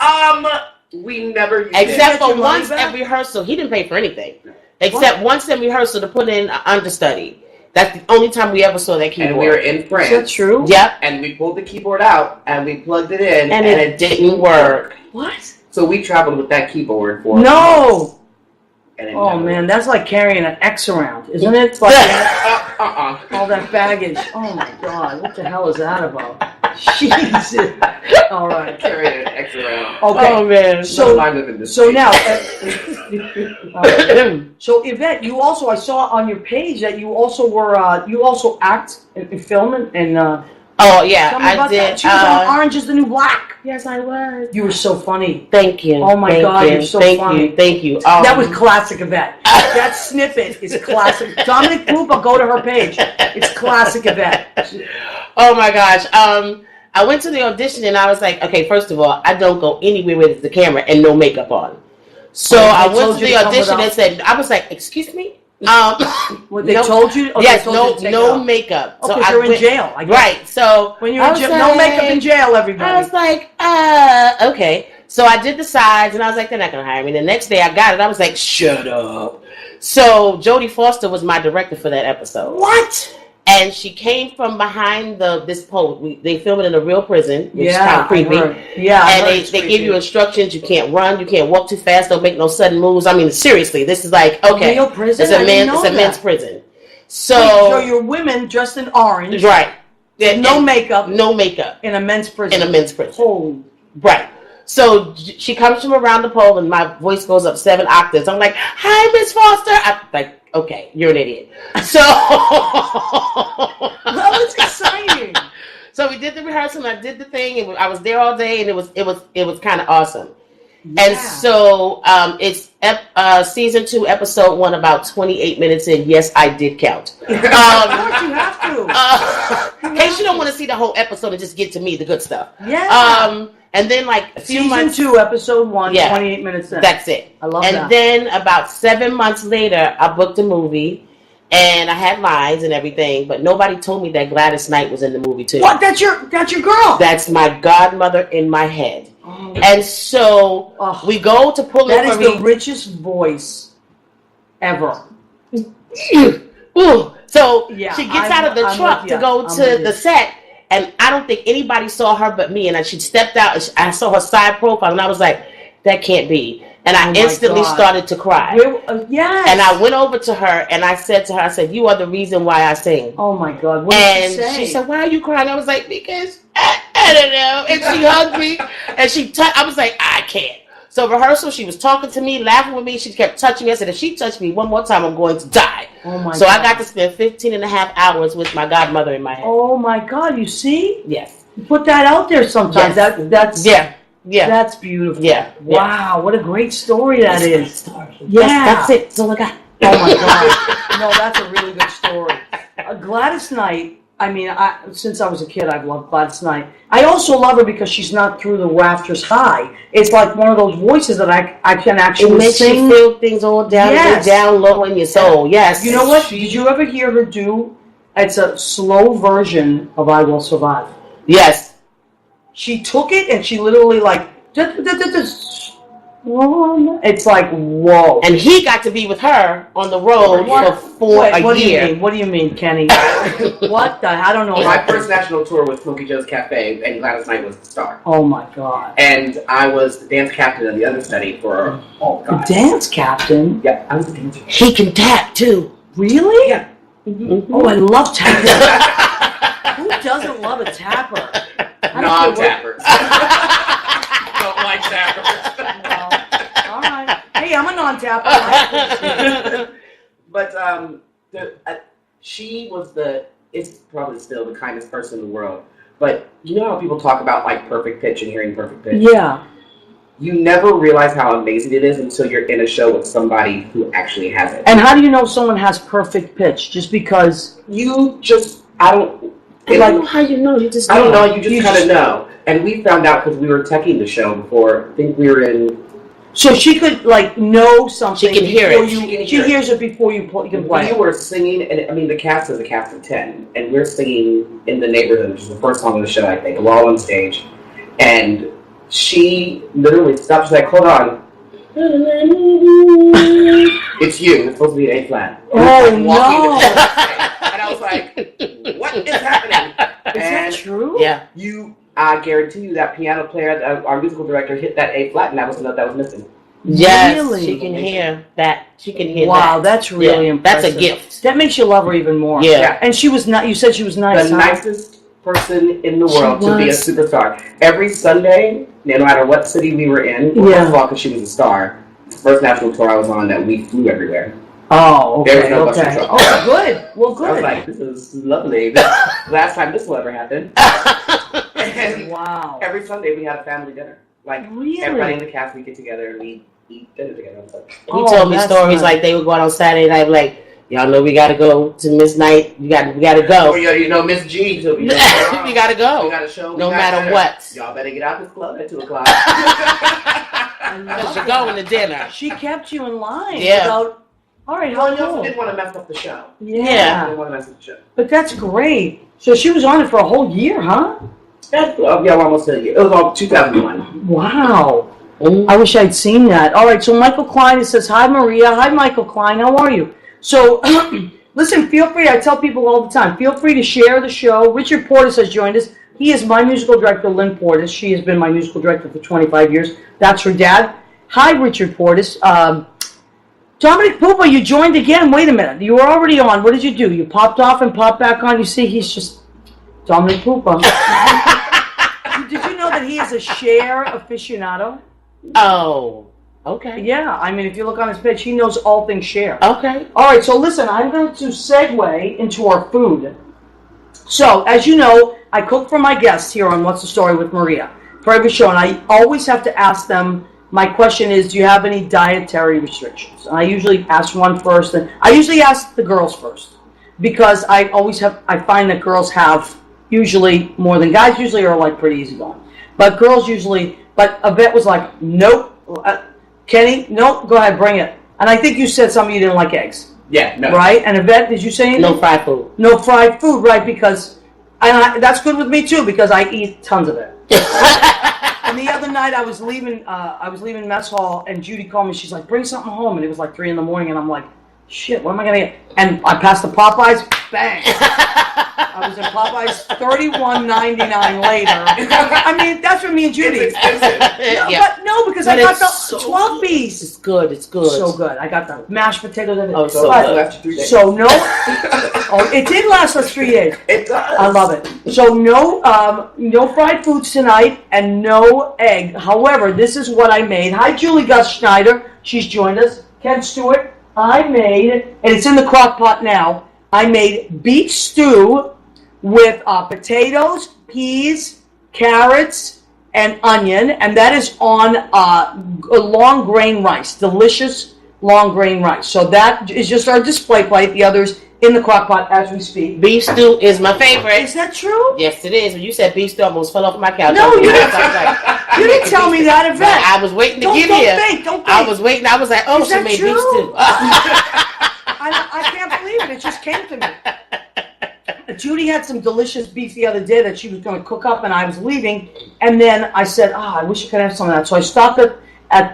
We never used except for once at rehearsal. He didn't pay for anything. Except once in rehearsal to put in an understudy. That's the only time we ever saw that keyboard. And we were in France. Is that true? Yep. And we pulled the keyboard out and we plugged it in and it didn't work. What? So we traveled with that keyboard for months. And oh man, that's like carrying an X around, isn't it? Like all that baggage. Oh my God, what the hell is that about? Jesus. All right. Carrying an X around. Okay. Oh man. So now, so Yvette, you also, I saw on your page that you also were, you also act in film and oh yeah, I did. That. She was on Orange Is the New Black. Yes, I was. You were so funny. Thank you. Oh my God, you're so funny. Thank you. That was classic Yvette. That snippet is classic. Dominic Pupa, go to her page. It's classic Yvette. Oh my gosh. I went to the audition and I was like, okay, first of all, I don't go anywhere with the camera and no makeup on. So I went to the audition and said, I was like, excuse me? What they told you? Oh, yes, no makeup. So you're in jail. Right. So when you're in jail, no makeup in jail, everybody. I was like, okay. So I did the sides and I was like, they're not gonna hire me. The next day I got it. I was like, shut up. So Jodie Foster was my director for that episode. What? And she came from behind this pole. They film it in a real prison, which is kind of creepy. And they give you instructions. You can't run. You can't walk too fast. Don't make no sudden moves. I mean, seriously, this is like, okay. Real prison? It's a men's prison. So you're women dressed in orange. Right. No makeup. No makeup. In a men's prison. In a men's prison. Holy. Right. So she comes from around the pole, and my voice goes up 7 octaves. I'm like, "Hi, Miss Foster." I'm like, "Okay, you're an idiot." So That was exciting. So we did the rehearsal, and I did the thing, and I was there all day, and it was kind of awesome. Yeah. And so it's season 2, episode 1, about 28 minutes in. Yes, I did count. Of course you have to. In case you don't want to see the whole episode and just get to me, the good stuff. Yeah. And then like a few Season months, 2, episode 1, Yeah. 28 minutes in. that's it. I love and that. then about 7 months later, I booked a movie, and I had lines and everything, but nobody told me that Gladys Knight was in the movie too. What? That's your girl. That's my godmother in my head. Oh. And so we go to pull That is for the richest voice ever. Ooh. So Yeah, she gets out of the I'm truck with to ya. go I'm to with the ya. set, and I don't think anybody saw her but me. And she stepped out, and I saw her side profile, and I was like, "That can't be." And I Oh my instantly God. started to cry. Yes. And I went over to her, and I said to her, I said, "You are the reason why I sing." Oh my God. What And did she say? she said, "Why are you crying?" I was like, "Because I don't know." And she hugged me, and I was like, "I can't." So rehearsal, she was talking to me, laughing with me. She kept touching me. I said, "If she touched me one more time, I'm going to die." Oh my So God. I got to spend 15 and a half hours with my godmother in my head. Oh my God. You see? Yes. You put that out there sometimes. Yes. That's Yeah. Yeah. That's beautiful. Yeah. Wow. What a great story that That's my is. story. Yeah. That's it. That's all I got. Oh my God. No, that's a really good story. Gladys Knight, I mean, since I was a kid, I've loved Gladys Knight. I also love her because she's not through the rafters high. It's like one of those voices that I can It actually makes sing. you feel things all down, Yes. down low in your soul. Yes. You know what? Did you ever hear her do? It's a slow version of "I Will Survive." Yes. She took it and she literally like. It's like whoa. And he got to be with her on the road for a what year. Do you mean? What do you mean, Kenny? What the? I don't know. My first national tour was Smokey Joe's Cafe, and Gladys Knight was the star. Oh my God. And I was the dance captain of the understudy for all the The guys. dance captain? Yeah, I was the dancer. He can tap too. Really? Yeah. Oh, I love tapping. Who doesn't love a tapper? I don't care Non-tappers. Don't like tappers. what- All right. Hey, I'm a non-tapper. But she was it's probably still the kindest person in the world. But you know how people talk about like perfect pitch and hearing perfect pitch? Yeah. You never realize how amazing it is until you're in a show with somebody who actually has it. And how do you know someone has perfect pitch? Just because? You just, I don't Like how you know? You just I don't know, you You just kind of know. And we found out because we were teching the show before. I think we were in. So she could like know something. She can hear before it. You, She can hear hears it before you can play. We were singing, and I mean, the cast is a cast of 10, and we're singing In the Neighborhood, which is the first song of the show, I think. We're all on stage, and she literally stopped. She's like, "Hold on, it's you. It's supposed to be an A flat." Oh, Walking no. to the stage. And I was like, "What is happening?" Is that true? Yeah. I guarantee you that piano player, our musical director, hit that A flat, and that was the note that was missing. Yes. Really? She can hear that. She can hear that. Wow, that's really Yeah, impressive. That's a gift. That makes you love her even more. Yeah. And she was not. You said she was nice. The huh? nicest person in the world She to be a was. superstar. Every Sunday, no matter what city we were in, Yeah. first of all, because she was a star, first national tour I was on that we flew everywhere. Oh, There was okay, no bus okay. control. Oh, good. Well, I was good. like, this is lovely. Last time this will ever happen. And Wow. every Sunday we had a family dinner. Like, Really? everybody in the cast, we get together and we eat dinner together on Sunday. He Oh, told me that's stories nice. like they would go out on Saturday night, like, y'all know we gotta go to Miss Night. We gotta Oh, go. yeah, you know, Miss G. So We gotta We go. got a show. we No got matter dinner. what. Y'all better get out this club at 2 o'clock. Because you're going to dinner. She kept you in line. Yeah. Without, all right, Well, how you also cool. didn't want to mess up the show. Yeah. I didn't want to mess up the show. But that's great. So she was on it for a whole year, huh? Yeah, almost a year. It was all 2001. Wow. Mm. I wish I'd seen that. All right, so Michael Klein says, hi, Maria. Hi, Michael Klein. How are you? So, listen, feel free. I tell people all the time, feel free to share the show. Richard Portis has joined us. He is my musical director, Lynn Portis. She has been my musical director for 25 years. That's her dad. Hi, Richard Portis. Dominic Pupa, you joined again. Wait a minute. You were already on. What did you do? You popped off and popped back on. You see, he's just Dominic Pupa. Did you know that he is a share aficionado? Oh, okay. Yeah, I mean, if you look on his page, he knows all things share. Okay. All right, so listen, I'm going to segue into our food. So, as you know, I cook for my guests here on What's the Story with Maria for every show, and I always have to ask them, my question is, do you have any dietary restrictions? And I usually ask one first, and I usually ask the girls first, because I find that girls have usually more than guys usually are like pretty easygoing. But girls usually, but Yvette was like, nope. Kenny, nope, go ahead, bring it. And I think you said something, you didn't like eggs. Yeah, no. Right? And Yvette, did you say anything? No fried food. No fried food, right? Because, that's good with me too, because I eat tons of it. And the other night I was leaving mess hall, and Judy called me. She's like, bring something home. And it was like 3 a.m, and I'm like, shit, what am I going to get? And I passed the Popeyes, bang. I was in Popeyes $31.99 later. I mean, that's for me and Judy. No, because I got the 12 piece. It's good. It's good. So good. I got the mashed potatoes. Oh, so good. After 3 days. So no. Oh, it did last us 3 days. It does. I love it. So no fried foods tonight and no egg. However, this is what I made. Hi, Julie Gus Schneider. She's joined us. Ken Stewart. I made, and it's in the crock pot now, I made beef stew with potatoes, peas, carrots, and onion, and that is on long grain rice, delicious long grain rice. So that is just our display plate. The others in the crock pot as we speak. Beef stew is my favorite. Is that true? Yes, it is. When you said beef stew, I almost fell off my couch. No, you didn't. Like, You didn't tell me that, Yvette. I was waiting to get here. Don't I was waiting. I was like, oh, Is she that made true? beef stew. I can't believe it. It just came to me. Judy had some delicious beef the other day that she was going to cook up, and I was leaving. And then I said, I wish I could have some of that. So I stopped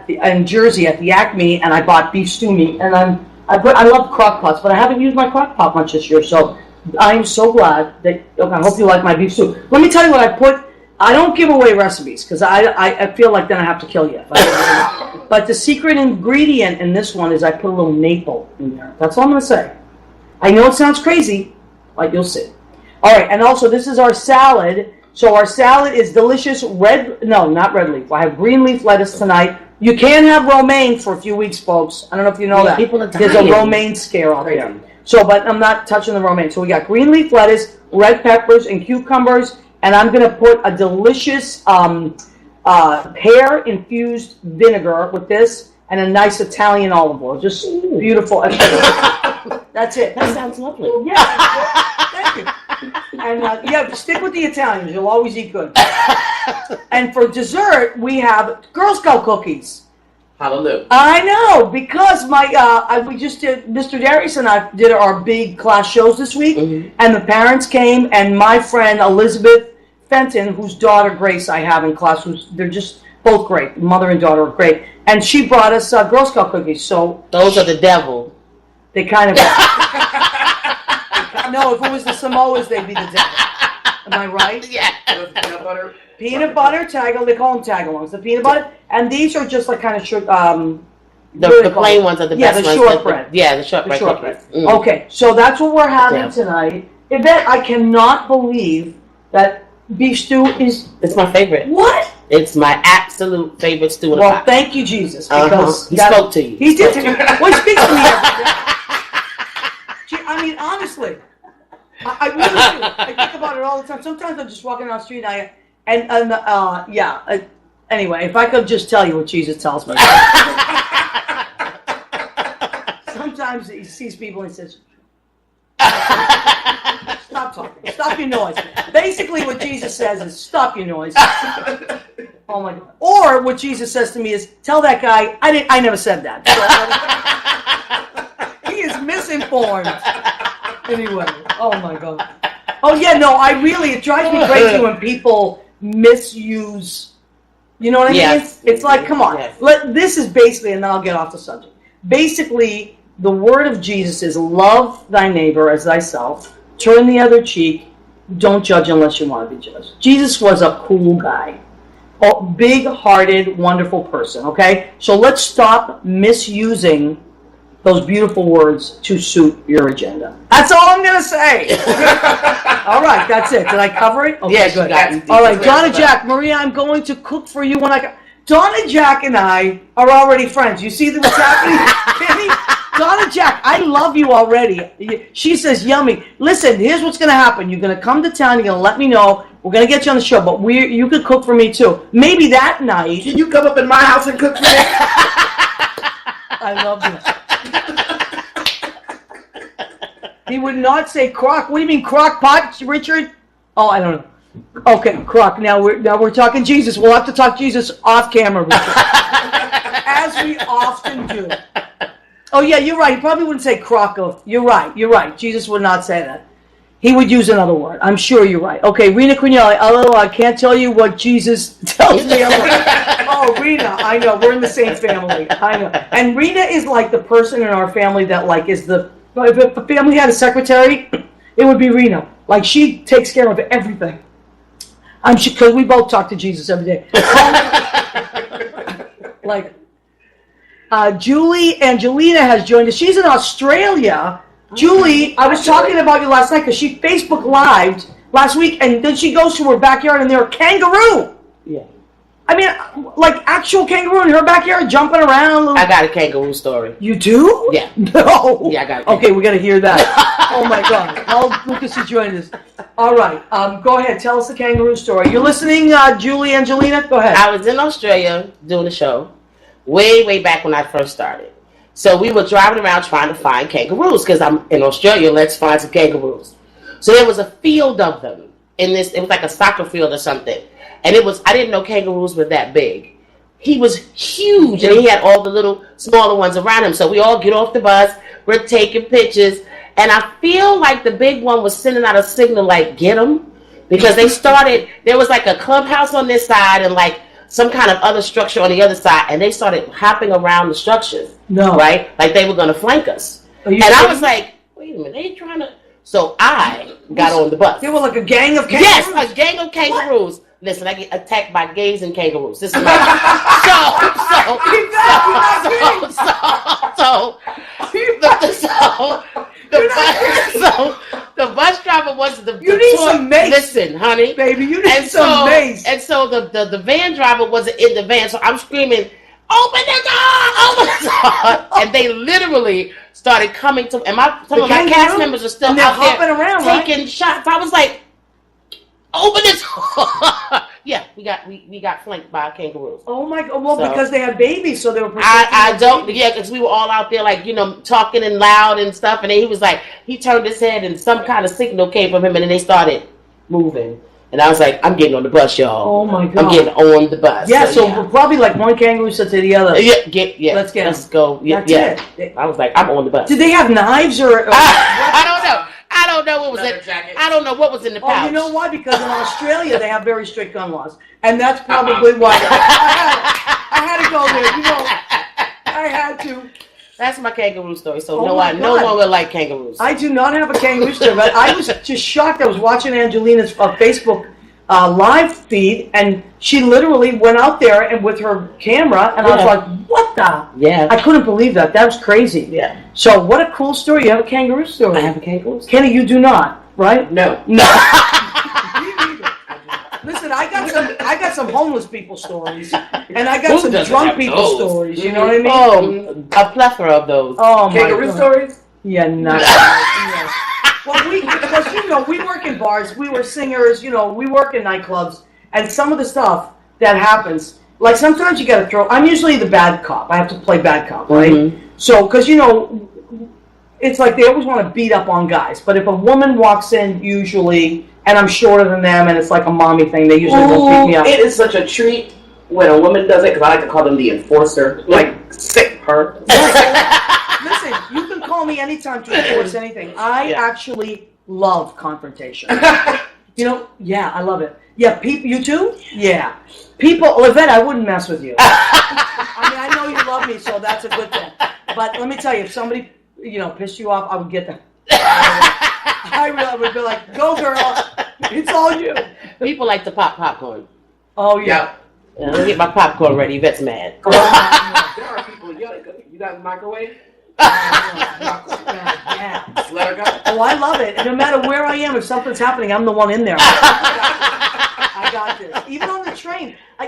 in Jersey at the Acme, and I bought beef stew meat. And I love crock pots, but I haven't used my crock pot much this year. So I am so glad that. Okay, I hope you like my beef stew. Let me tell you what I put. I don't give away recipes because I feel like then I have to kill you. But the secret ingredient in this one is I put a little maple in there. That's all I'm going to say. I know it sounds crazy, but you'll see. All right, and also this is our salad. So our salad is delicious not red leaf. I have green leaf lettuce tonight. You can have romaine for a few weeks, folks. I don't know if you know that. People are There's dying. a romaine scare out there. So, but I'm not touching the romaine. So we got green leaf lettuce, red peppers, and cucumbers. And I'm going to put a delicious pear-infused vinegar with this and a nice Italian olive oil. Just beautiful. That's it. That sounds lovely. Yeah. Thank you. And stick with the Italians. You'll always eat good. And for dessert, we have Girl Scout cookies. Hallelujah. I know, because we just did, Mr. Darius and I did our big class shows this week, and the parents came, and my friend Elizabeth Fenton, whose daughter Grace I have in class, they're just both great, mother and daughter are great, and she brought us Girl Scout cookies. So those are the devil. They kind of no, if it was the Samoas, they'd be the devil. Am I right? Yeah. Peanut butter. Peanut butter tagal, they call them tagalongs. The peanut butter, and these are just like kind of sugar. The plain ones are the best ones. Yeah, the shortbread. The shortbread. Shortbread. Okay, so that's what we're having tonight. Yvette, I cannot believe that beef stew is... It's my favorite. What? It's my absolute favorite stew in the Well, pot. thank you, Jesus, because... He spoke to you. He did. Well, he speaks to me every day. I mean, honestly, I really do. I think about it all the time. Sometimes I'm just walking down the street anyway, if I could just tell you what Jesus tells me. Sometimes he sees people and he says, stop talking. Stop your noise. Basically what Jesus says is, stop your noise. Oh my God. Or what Jesus says to me is, tell that guy, I never said that. So, he is misinformed. Anyway, oh my God. Oh yeah, no, it drives me crazy when people misuse, you know what I mean? It's like, come on. Yes. This is basically, and then I'll get off the subject. Basically, the word of Jesus is love thy neighbor as thyself, turn the other cheek, don't judge unless you want to be judged. Jesus was a cool guy, a big-hearted, wonderful person, okay? So let's stop misusing those beautiful words to suit your agenda. That's all I'm gonna say. All right, that's it. Did I cover it? Okay, Yes, good. you got it. All right, Donna Jack, Maria, I'm going to cook for you when I go. Donna Jack and I are already friends. You see what's happening, Kenny? Donna Jack, I love you already. She says, yummy. Listen, here's what's going to happen. You're going to come to town. You're going to let me know. We're going to get you on the show, but you could cook for me too. Maybe that night. Can you come up in my house and cook for me? I love you. He would not say crock. What do you mean crock pot, Richard? Oh, I don't know. Okay, crock. Now we're talking Jesus. We'll have to talk Jesus off camera, Richard. As we often do. Oh, yeah, you're right. He probably wouldn't say crock of. You're right. Jesus would not say that. He would use another word. I'm sure you're right. Okay, Rena Quignelli. Oh, I can't tell you what Jesus tells me. Oh, Rena, I know. We're in the same family. I know. And Rena is like the person in our family that like is the. If the family had a secretary, it would be Rena. Like she takes care of everything. I'm sure because we both talk to Jesus every day. Like. Julie Angelina has joined us. She's in Australia. Julie, I was talking about you last night because she Facebook Lived last week, and then she goes to her backyard, and there's a kangaroo. Yeah. I mean, like actual kangaroo in her backyard jumping around. I got a kangaroo story. You do? Yeah. No. Yeah, I got it. Okay, we got to hear that. Oh my God. Oh, Lucas has joined us. All right. Go ahead. Tell us the kangaroo story. You're listening, Julie Angelina? Go ahead. I was in Australia doing a show. Way back when I first started. So we were driving around trying to find kangaroos because I'm in Australia. Let's find some kangaroos. So there was a field of them in this. It was like a soccer field or something. And I didn't know kangaroos were that big. He was huge and he had all the little smaller ones around him. So we all get off the bus. We're taking pictures. And I feel like the big one was sending out a signal like, get him. Because there was like a clubhouse on this side and like some kind of other structure on the other side, and they started hopping around the structures. No. Right? Like they were going to flank us. And I was like, wait a minute, they trying to... So I got on the bus. They were like a gang of kangaroos? Yes, a gang of kangaroos. What? Listen, I get attacked by gays and kangaroos. This is my... The bus driver was the... You need some mace. Listen, honey. Baby, you need some mace. And so the van driver wasn't in the van, so I'm screaming, open the door! Open the door! And they literally started coming to... And some of my cast members are still out there around, taking shots. I was like, open the door! Yeah, we got flanked by kangaroos. Oh my God! Well, because they had babies, so they were. Because we were all out there, like talking and loud and stuff. And then he was like, he turned his head, and some kind of signal came from him, and then they started moving. And I was like, I'm getting on the bus, y'all. Oh my God! I'm getting on the bus. Yeah, so probably like one kangaroo said to the other. Yeah. Let's go. Yeah, That's it. I was like, I'm on the bus. Did they have knives or? I don't know. I don't know what was in. I don't know what was in the pouch. Oh, you know why? Because in Australia they have very strict gun laws, and that's probably why I had to go there. I had to. That's my kangaroo story. So no one will like kangaroos. I do not have a kangaroo story, but I was just shocked. I was watching Angelina's Facebook live feed, and she literally went out there and with her camera, and I was like, "What the?" Yeah. I couldn't believe that. That was crazy. Yeah. So what a cool story. You have a kangaroo story. I have a kangaroo story. Kenny, you do not, right? No. Listen, I got some homeless people stories, and I got some drunk people stories. You know what I mean? Oh, a plethora of those. Oh my Kangaroo God. stories? Yeah, not. Well, because we work in bars, we were singers, we work in nightclubs, and some of the stuff that happens, like sometimes you got to throw. I'm usually the bad cop. I have to play bad cop, right? Mm-hmm. So, because it's like they always want to beat up on guys, but if a woman walks in, usually, and I'm shorter than them, and it's like a mommy thing, they usually won't beat me up. It is such a treat when a woman does it, because I like to call them the enforcer. Like, sick her. Listen, you can call me anytime to enforce anything. I actually love confrontation. Yeah, I love it. Yeah, you too? Yeah. Yvette, I wouldn't mess with you. I mean, I know you love me, so that's a good thing. But let me tell you, if somebody, pissed you off, I would get them. I really would be like, go girl, it's all you. People like to pop popcorn. Oh, yeah. Let me get my popcorn ready. Yvette's mad. There are people, you got a microwave? Just let her go. Oh, I love it. And no matter where I am, if something's happening, I'm the one in there. I got this. Even on the train, I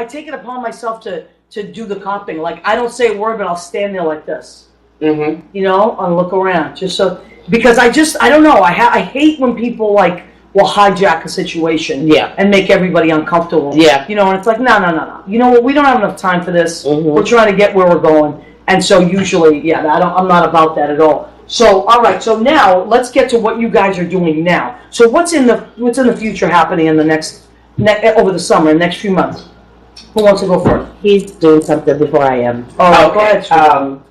take it upon myself to do the comping. Like, I don't say a word, but I'll stand there like this. Mm-hmm. And look around. Just so, because I don't know. I hate when people, like, will hijack a situation and make everybody uncomfortable. Yeah. And it's like, no. You know what? We don't have enough time for this. Mm-hmm. We're trying to get where we're going. And so usually, I'm not about that at all. So, all right. So now let's get to what you guys are doing now. So what's in the future happening in the over the summer, next few months? Who wants to go first? He's doing something before I am. Oh, go ahead. Sweetie.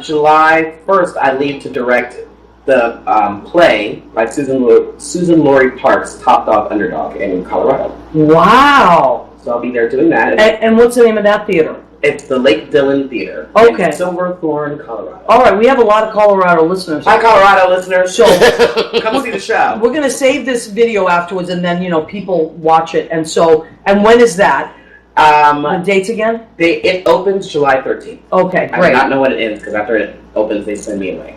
July 1st, I leave to direct the play by Susan Laurie Parks, Top Dog Underdog in Colorado. Wow. So I'll be there doing that. And what's the name of that theater? It's the Lake Dillon Theater. Okay. In Silverthorne, Colorado. All right, we have a lot of Colorado listeners. Hi, Colorado listeners. So come see the show. We're going to save this video afterwards, and then people watch it. And when is that? The dates again? It opens July 13th. Okay, I great. do not know when it ends because after it opens, they send me away.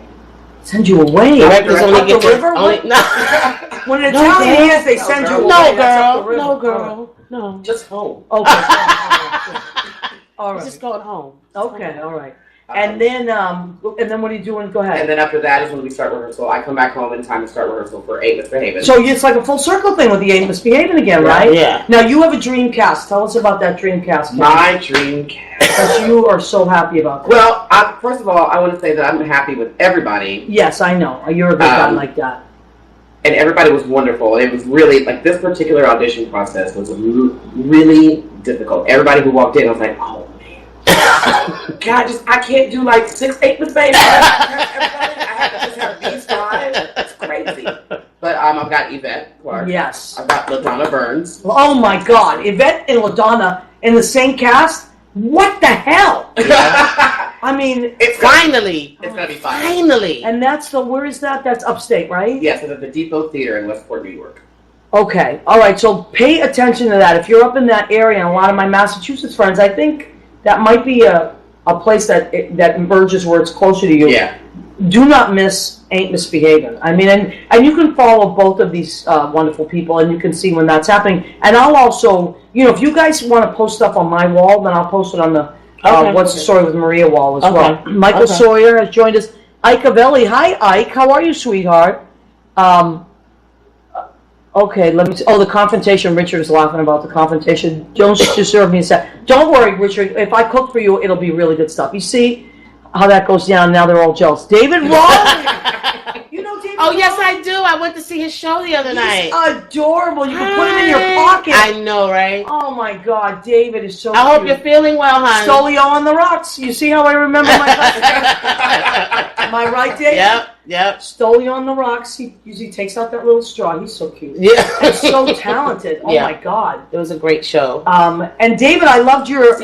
Send you away? Directors only get the river? no. When an Italian is, they send you away. No, That's up the girl. river. No, girl. No. Just home. Okay. All right. Just going home. Okay, all right. And then what are you doing? Go ahead. And then after that is when we start rehearsal. I come back home in time to start rehearsal for 8 Misbehaving. So it's like a full circle thing with the 8 Misbehaving again, right? Yeah. Now you have a dream cast. Tell us about that dream cast. My dream cast. Because you are so happy about that. Well, first of all, I want to say that I'm happy with everybody. Yes, I know. You're a good guy like that. And everybody was wonderful. It was really, like, this particular audition process was really difficult. Everybody who walked in, I was like, oh, man. God, I can't do, like, 6, 8 mistakes. I have to just have these 5. It's crazy. But I've got Yvette Clark. Yes. I've got LaDonna Burns. Oh, my God. Yvette and LaDonna in the same cast? What the hell? I mean, It's Finally. going to be fun. Finally. and where is that? That's upstate, right? Yes, it's at the Depot Theater in Westport, New York. Okay. All right. So pay attention to that. If you're up in that area, and a lot of my Massachusetts friends, I think that might be a place that emerges where it's closer to you. Yeah. Do not miss Ain't Misbehaving. I mean, and you can follow both of these wonderful people, and you can see when that's happening. And I'll also, if you guys want to post stuff on my wall, then I'll post it on the What's the Story with Maria wall as well. Michael Sawyer has joined us. Ike Avelli. Hi, Ike. How are you, sweetheart? Okay, let me see. Oh, the confrontation. Richard is laughing about the confrontation. Don't deserve me a sec. Don't worry, Richard. If I cook for you, it'll be really good stuff. You see how that goes down? Now they're all jealous. David Ross. You know David Ross? Yes, I do. I went to see his show the other night. He's adorable. You can put him in your pocket. I know, right? Oh, my God. David is so I hope cute. you're feeling well, hon. Stolio on the rocks. You see how I remember my Am I right, David? Yep. Stolio on the rocks. He usually takes out that little straw. He's so cute. Yeah. And so talented. Oh, Yeah. my God. It was a great show. And David, I loved your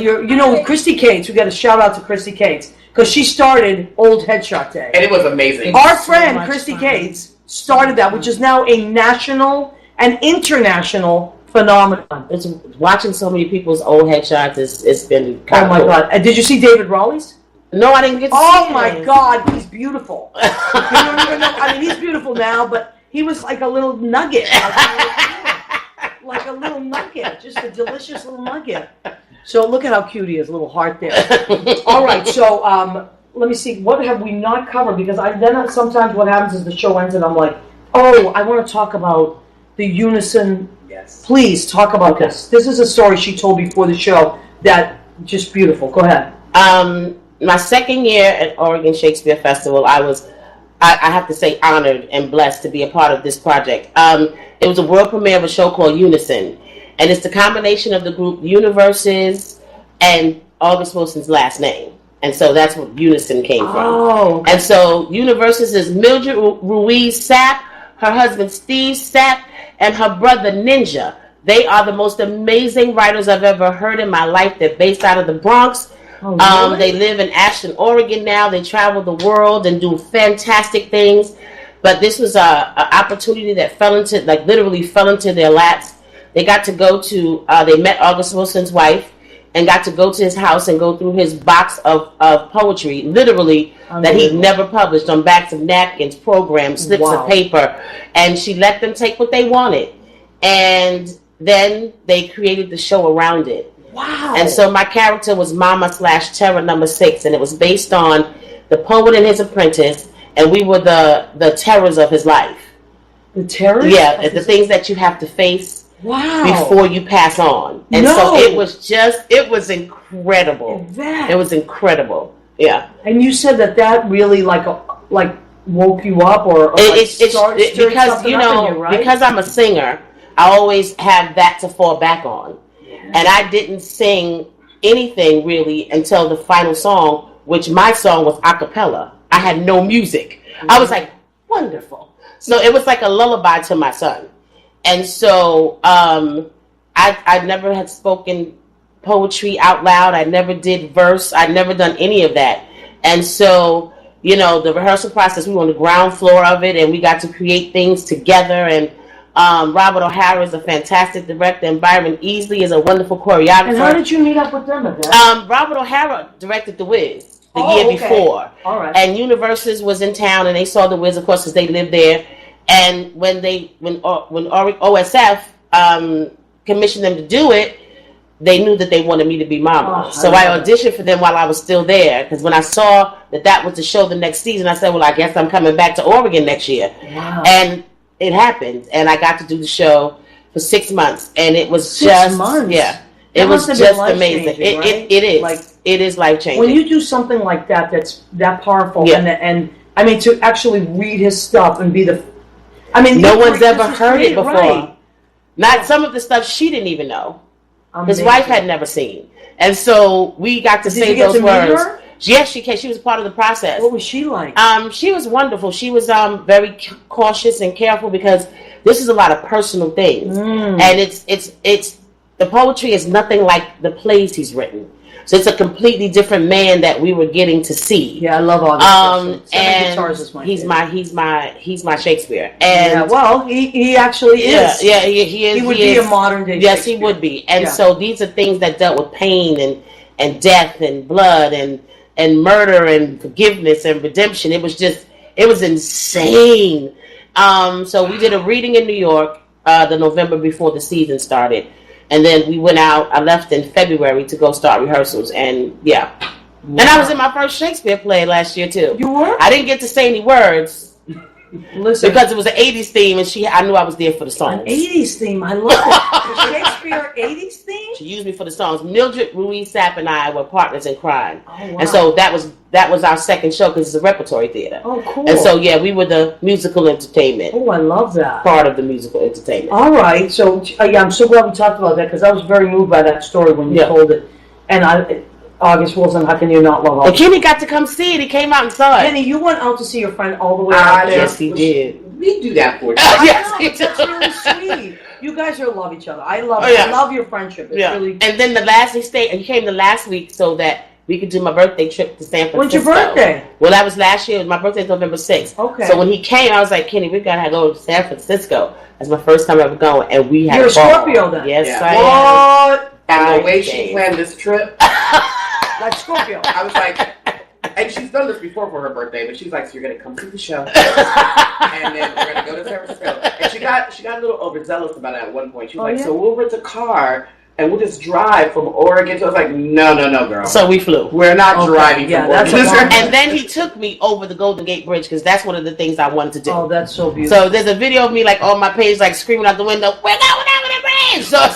Christy Cates. We got a shout out to Christy Cates because she started Old Headshot Day. And it was amazing. Our so friend much Christy fun. Cates started that, which is now a national and international phenomenon. It's watching so many people's old headshots. It's been Oh kind of my cool. God! And did you see David Raleigh's? No, I didn't get to Oh see my him. God, he's beautiful. You don't even know. I mean, he's beautiful now, but he was like a little nugget. Like a little nugget, just a delicious little nugget. So look at how cute he is, little heart there. All right, so let me see. What have we not covered? Because then sometimes what happens is the show ends and I'm like, oh, I want to talk about the Unison. Yes. Please talk about this. This is a story she told before the show that just beautiful. Go ahead. My second year at Oregon Shakespeare Festival, I have to say, honored and blessed to be a part of this project. It was a world premiere of a show called Unison, and it's the combination of the group Universes and August Wilson's last name, and so that's what Unison came from. Oh, okay. And so Universes is Mildred Ruiz Sapp, her husband Steve Sapp, and her brother Ninja. They are the most amazing writers I've ever heard in my life. They're based out of the Bronx. Oh, really? They live in Ashland, Oregon now. They travel the world and do fantastic things. But this was an opportunity that literally fell into their laps. They got to go to, they met August Wilson's wife, and got to go to his house and go through his box of poetry, literally, that he'd never published, on backs of napkins, programs, slips of paper. And she let them take what they wanted. And then they created the show around it. Wow. And so my character was Mama/Terror number 6, and it was based on the poet and his apprentice, and we were the terrors of his life. The terrors? Yeah, the things that you have to face before you pass on. And so it was incredible. Yvette. It was incredible. Yeah. And you said that really like woke you up or it's stirred because, something you up know, in you, right? because I'm a singer, I always have that to fall back on. And I didn't sing anything really until the final song, which my song was a cappella. I had no music. I was like, wonderful. So it was like a lullaby to my son. And so I never had spoken poetry out loud. I never did verse. I'd never done any of that. And so, you know, the rehearsal process, we were on the ground floor of it, and we got to create things together. And Robert O'Hara is a fantastic director, and Byron Easley is a wonderful choreographer. And how did you meet up with them at that? Robert O'Hara directed The Wiz the year before. All right. And Universes was in town, and they saw The Wiz, of course, because they lived there. And when OSF commissioned them to do it, they knew that they wanted me to be Mama. So I auditioned for them while I was still there, because when I saw that was the show the next season, I said, well, I guess I'm coming back to Oregon next year. Wow. And it happened, and I got to do the show for 6 months, and it was 6 months? Yeah. That It was must have been just amazing. life-changing, right? It is. Like, it is life-changing. when you do something like that, that's that powerful, Yeah. and I mean, to actually read his stuff and be no one's ever heard it before. Right. Not some of the stuff she didn't even know. His Amazing. wife had never seen. And so we got to Did say you get those to meet words. her? Yes, she came. She was part of the process. What was she like? She was wonderful. She was very cautious and careful, because this is a lot of personal things. And it's the poetry is nothing like the plays he's written. So it's a completely different man that we were getting to see. Yeah, I love all this. And Guitars is my he's favorite. he's my Shakespeare. And yeah, well, he actually is. Yeah, he is. He would be is. a modern day. Yes, he Shakespeare. would be. And Yeah. so these are things that dealt with pain and death and blood and murder and forgiveness and redemption. It was insane. So we did a reading in New York the November before the season started. And then we went out. I left in February to go start rehearsals. And yeah. Wow. And I was in my first Shakespeare play last year too. You were? I didn't get to say any words. Listen, Because it was an 80s theme, and I knew I was there for the songs. an 80s theme. I love it. The Shakespeare 80s theme? She used me for the songs. Mildred Ruiz Sapp and I were partners in crime. Oh, wow. And so that was our second show, because it's a repertory theater. Oh, cool. And so, yeah, we were the musical entertainment, Oh, I love that. part of the musical entertainment. All right. So, yeah, I'm so glad we talked about that, because I was very moved by that story when you Yeah. told it. And August Wilson, how can you not love And August? Kenny got to come see it. He came out and saw it. Kenny, you went out to see your friend all the way out there. Yes, he did. We do that for you. Yes, I he know, but that's did. really sweet. You guys are love each other. I love Oh, yeah. I love your friendship. It's Yeah. really. And then he came the last week so that we could do my birthday trip to San Francisco. When's your birthday? Well, that was last year. My birthday is November 6th. Okay. So when he came, I was like, Kenny, we gotta go to San Francisco. That's my first time ever going, and we had You're a ball. Scorpio then? Yes, Yeah. I am. What? And the way she planned this trip, Like Scorpio. I was like, and she's done this before for her birthday, but she's like, so you're gonna come see the show, and then we're gonna go to San Francisco. And she got a little overzealous about it at one point. She was Oh, like, yeah? so we'll rent a car and we'll just drive from Oregon. So I was like, no, girl. So we flew. We're not Okay, driving yeah, from that's Oregon. a long- And then he took me over the Golden Gate Bridge, because that's one of the things I wanted to do. Oh, that's so beautiful. So there's a video of me like on my page, like screaming out the window, "We're going over the bridge!" So it's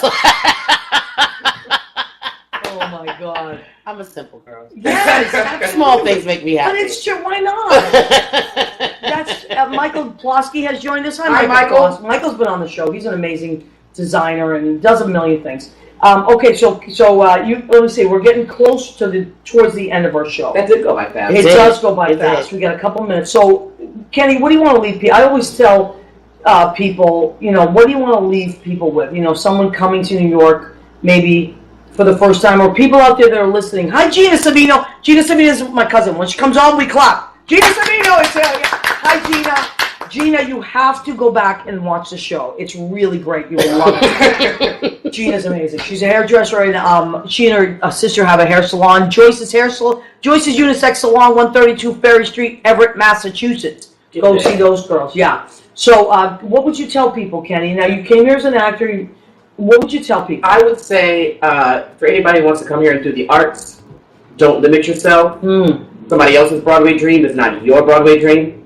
Oh my God. I'm a simple girl. Yes. Small things make me But happy. it's true. Why not? That's Michael Plosky has joined us. Hi, Michael. Plosky. Michael's been on the show. He's an amazing designer and does a million things. Okay, so let me see. We're getting close towards the end of our show. That did go like that. It did. does go by It fast. did. We got a couple minutes. So, Kenny, what do you want to leave people? I always tell people, what do you want to leave people with? Someone coming to New York, maybe for the first time, or people out there that are listening. Hi, Gina Savino. Gina Savino is my cousin. When she comes on, we clap. Gina Savino is here. Hi, Gina. Gina, you have to go back and watch the show. It's really great. You will love it. Gina's amazing. She's a hairdresser, and she and her sister have a hair salon. Joyce's Unisex Salon, 132 Ferry Street, Everett, Massachusetts. Go see those girls. Yeah. So, what would you tell people, Kenny? Now, you came here as an actor. What would you tell people? I would say for anybody who wants to come here and do the arts, don't limit yourself. Somebody else's Broadway dream is not your Broadway dream.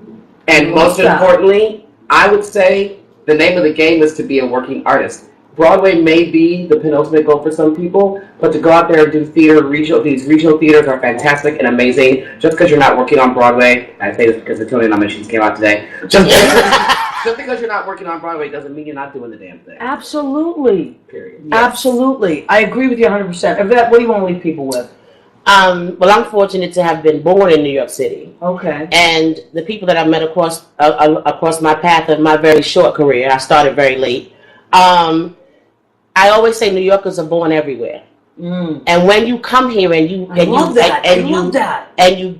And most importantly, I would say the name of the game is to be a working artist. Broadway may be the penultimate goal for some people, but to go out there and do theater, these regional theaters are fantastic and amazing. Just because you're not working on Broadway, I say this because the Tony nominations came out today. Just because you're not working on Broadway doesn't mean you're not doing the damn thing. Absolutely. Period. Yes. Absolutely. I agree with you 100%. Yvette, what do you want to leave people with? Well, I'm fortunate to have been born in New York City. Okay. And the people that I met across my path of my very short career, I started very late. I always say New Yorkers are born everywhere. And when you come here and you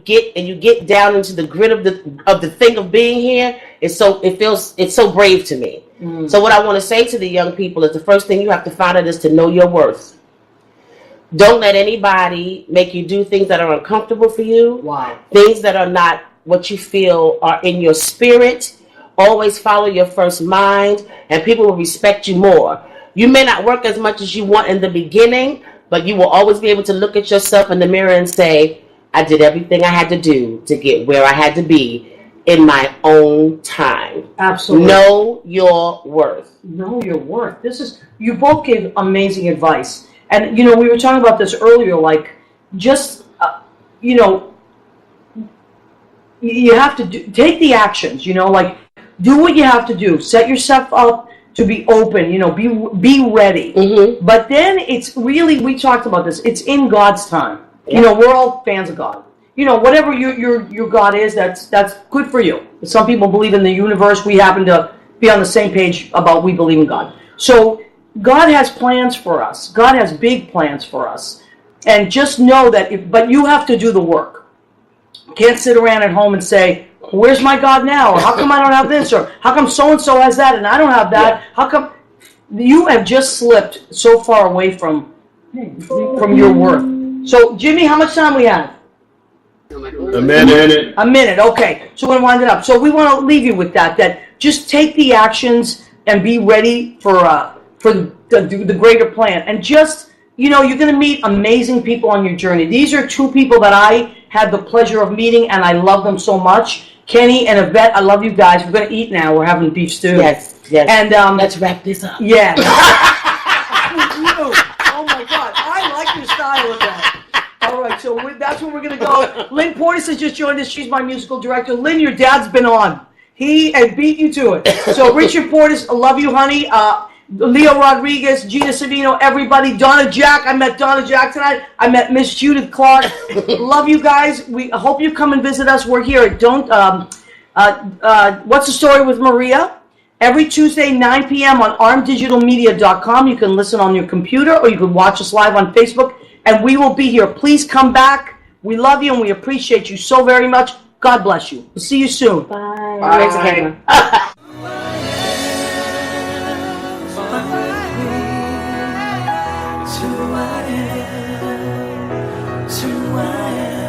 get down into the grit of the thing of being here, it's so brave to me. So what I want to say to the young people is the first thing you have to find out is to know your worth. Don't let anybody make you do things that are uncomfortable for you. Wow. Things that are not what you feel are in your spirit. Always follow your first mind, and people will respect you more. You may not work as much as you want in the beginning, but you will always be able to look at yourself in the mirror and say, I did everything I had to do to get where I had to be in my own time. Absolutely. Know your worth. Know your worth. You both gave amazing advice. And, we were talking about this earlier, like, just, you have to take the actions, like, do what you have to do. Set yourself up to be open, be ready. But then it's really, we talked about this, it's in God's time. Yeah. We're all fans of God. Whatever your God is, that's good for you. Some people believe in the universe. We happen to be on the same page about we believe in God. So, God has plans for us. God has big plans for us. And just know that, but you have to do the work. You can't sit around at home and say, where's my God now? Or how come I don't have this? Or how come so-and-so has that and I don't have that? Yeah. How come you have just slipped so far away from your worth? So, Jimmy, how much time we have? A minute. A minute, okay. So we're going to wind it up. So we want to leave you with that just take the actions and be ready for the greater plan. And just, you're going to meet amazing people on your journey. These are two people that I had the pleasure of meeting, and I love them so much. Kenny and Yvette, I love you guys. We're going to eat now. We're having beef stew. Yes. And let's wrap this up. Yeah. Oh, my God. I like your style of that. All right, so that's where we're going to go. Lynn Portis has just joined us. She's my musical director. Lynn, your dad's been on. He had beat you to it. So Richard Portis, I love you, honey. Leo Rodriguez, Gina Savino, everybody. Donna Jack, I met Donna Jack tonight. I met Miss Judith Clark. Love you guys. We hope you come and visit us. We're here at What's the Story with Maria? Every Tuesday, 9 p.m. on armdigitalmedia.com. You can listen on your computer or you can watch us live on Facebook. And we will be here. Please come back. We love you and we appreciate you so very much. God bless you. We'll see you soon. Bye. Bye. Who I am.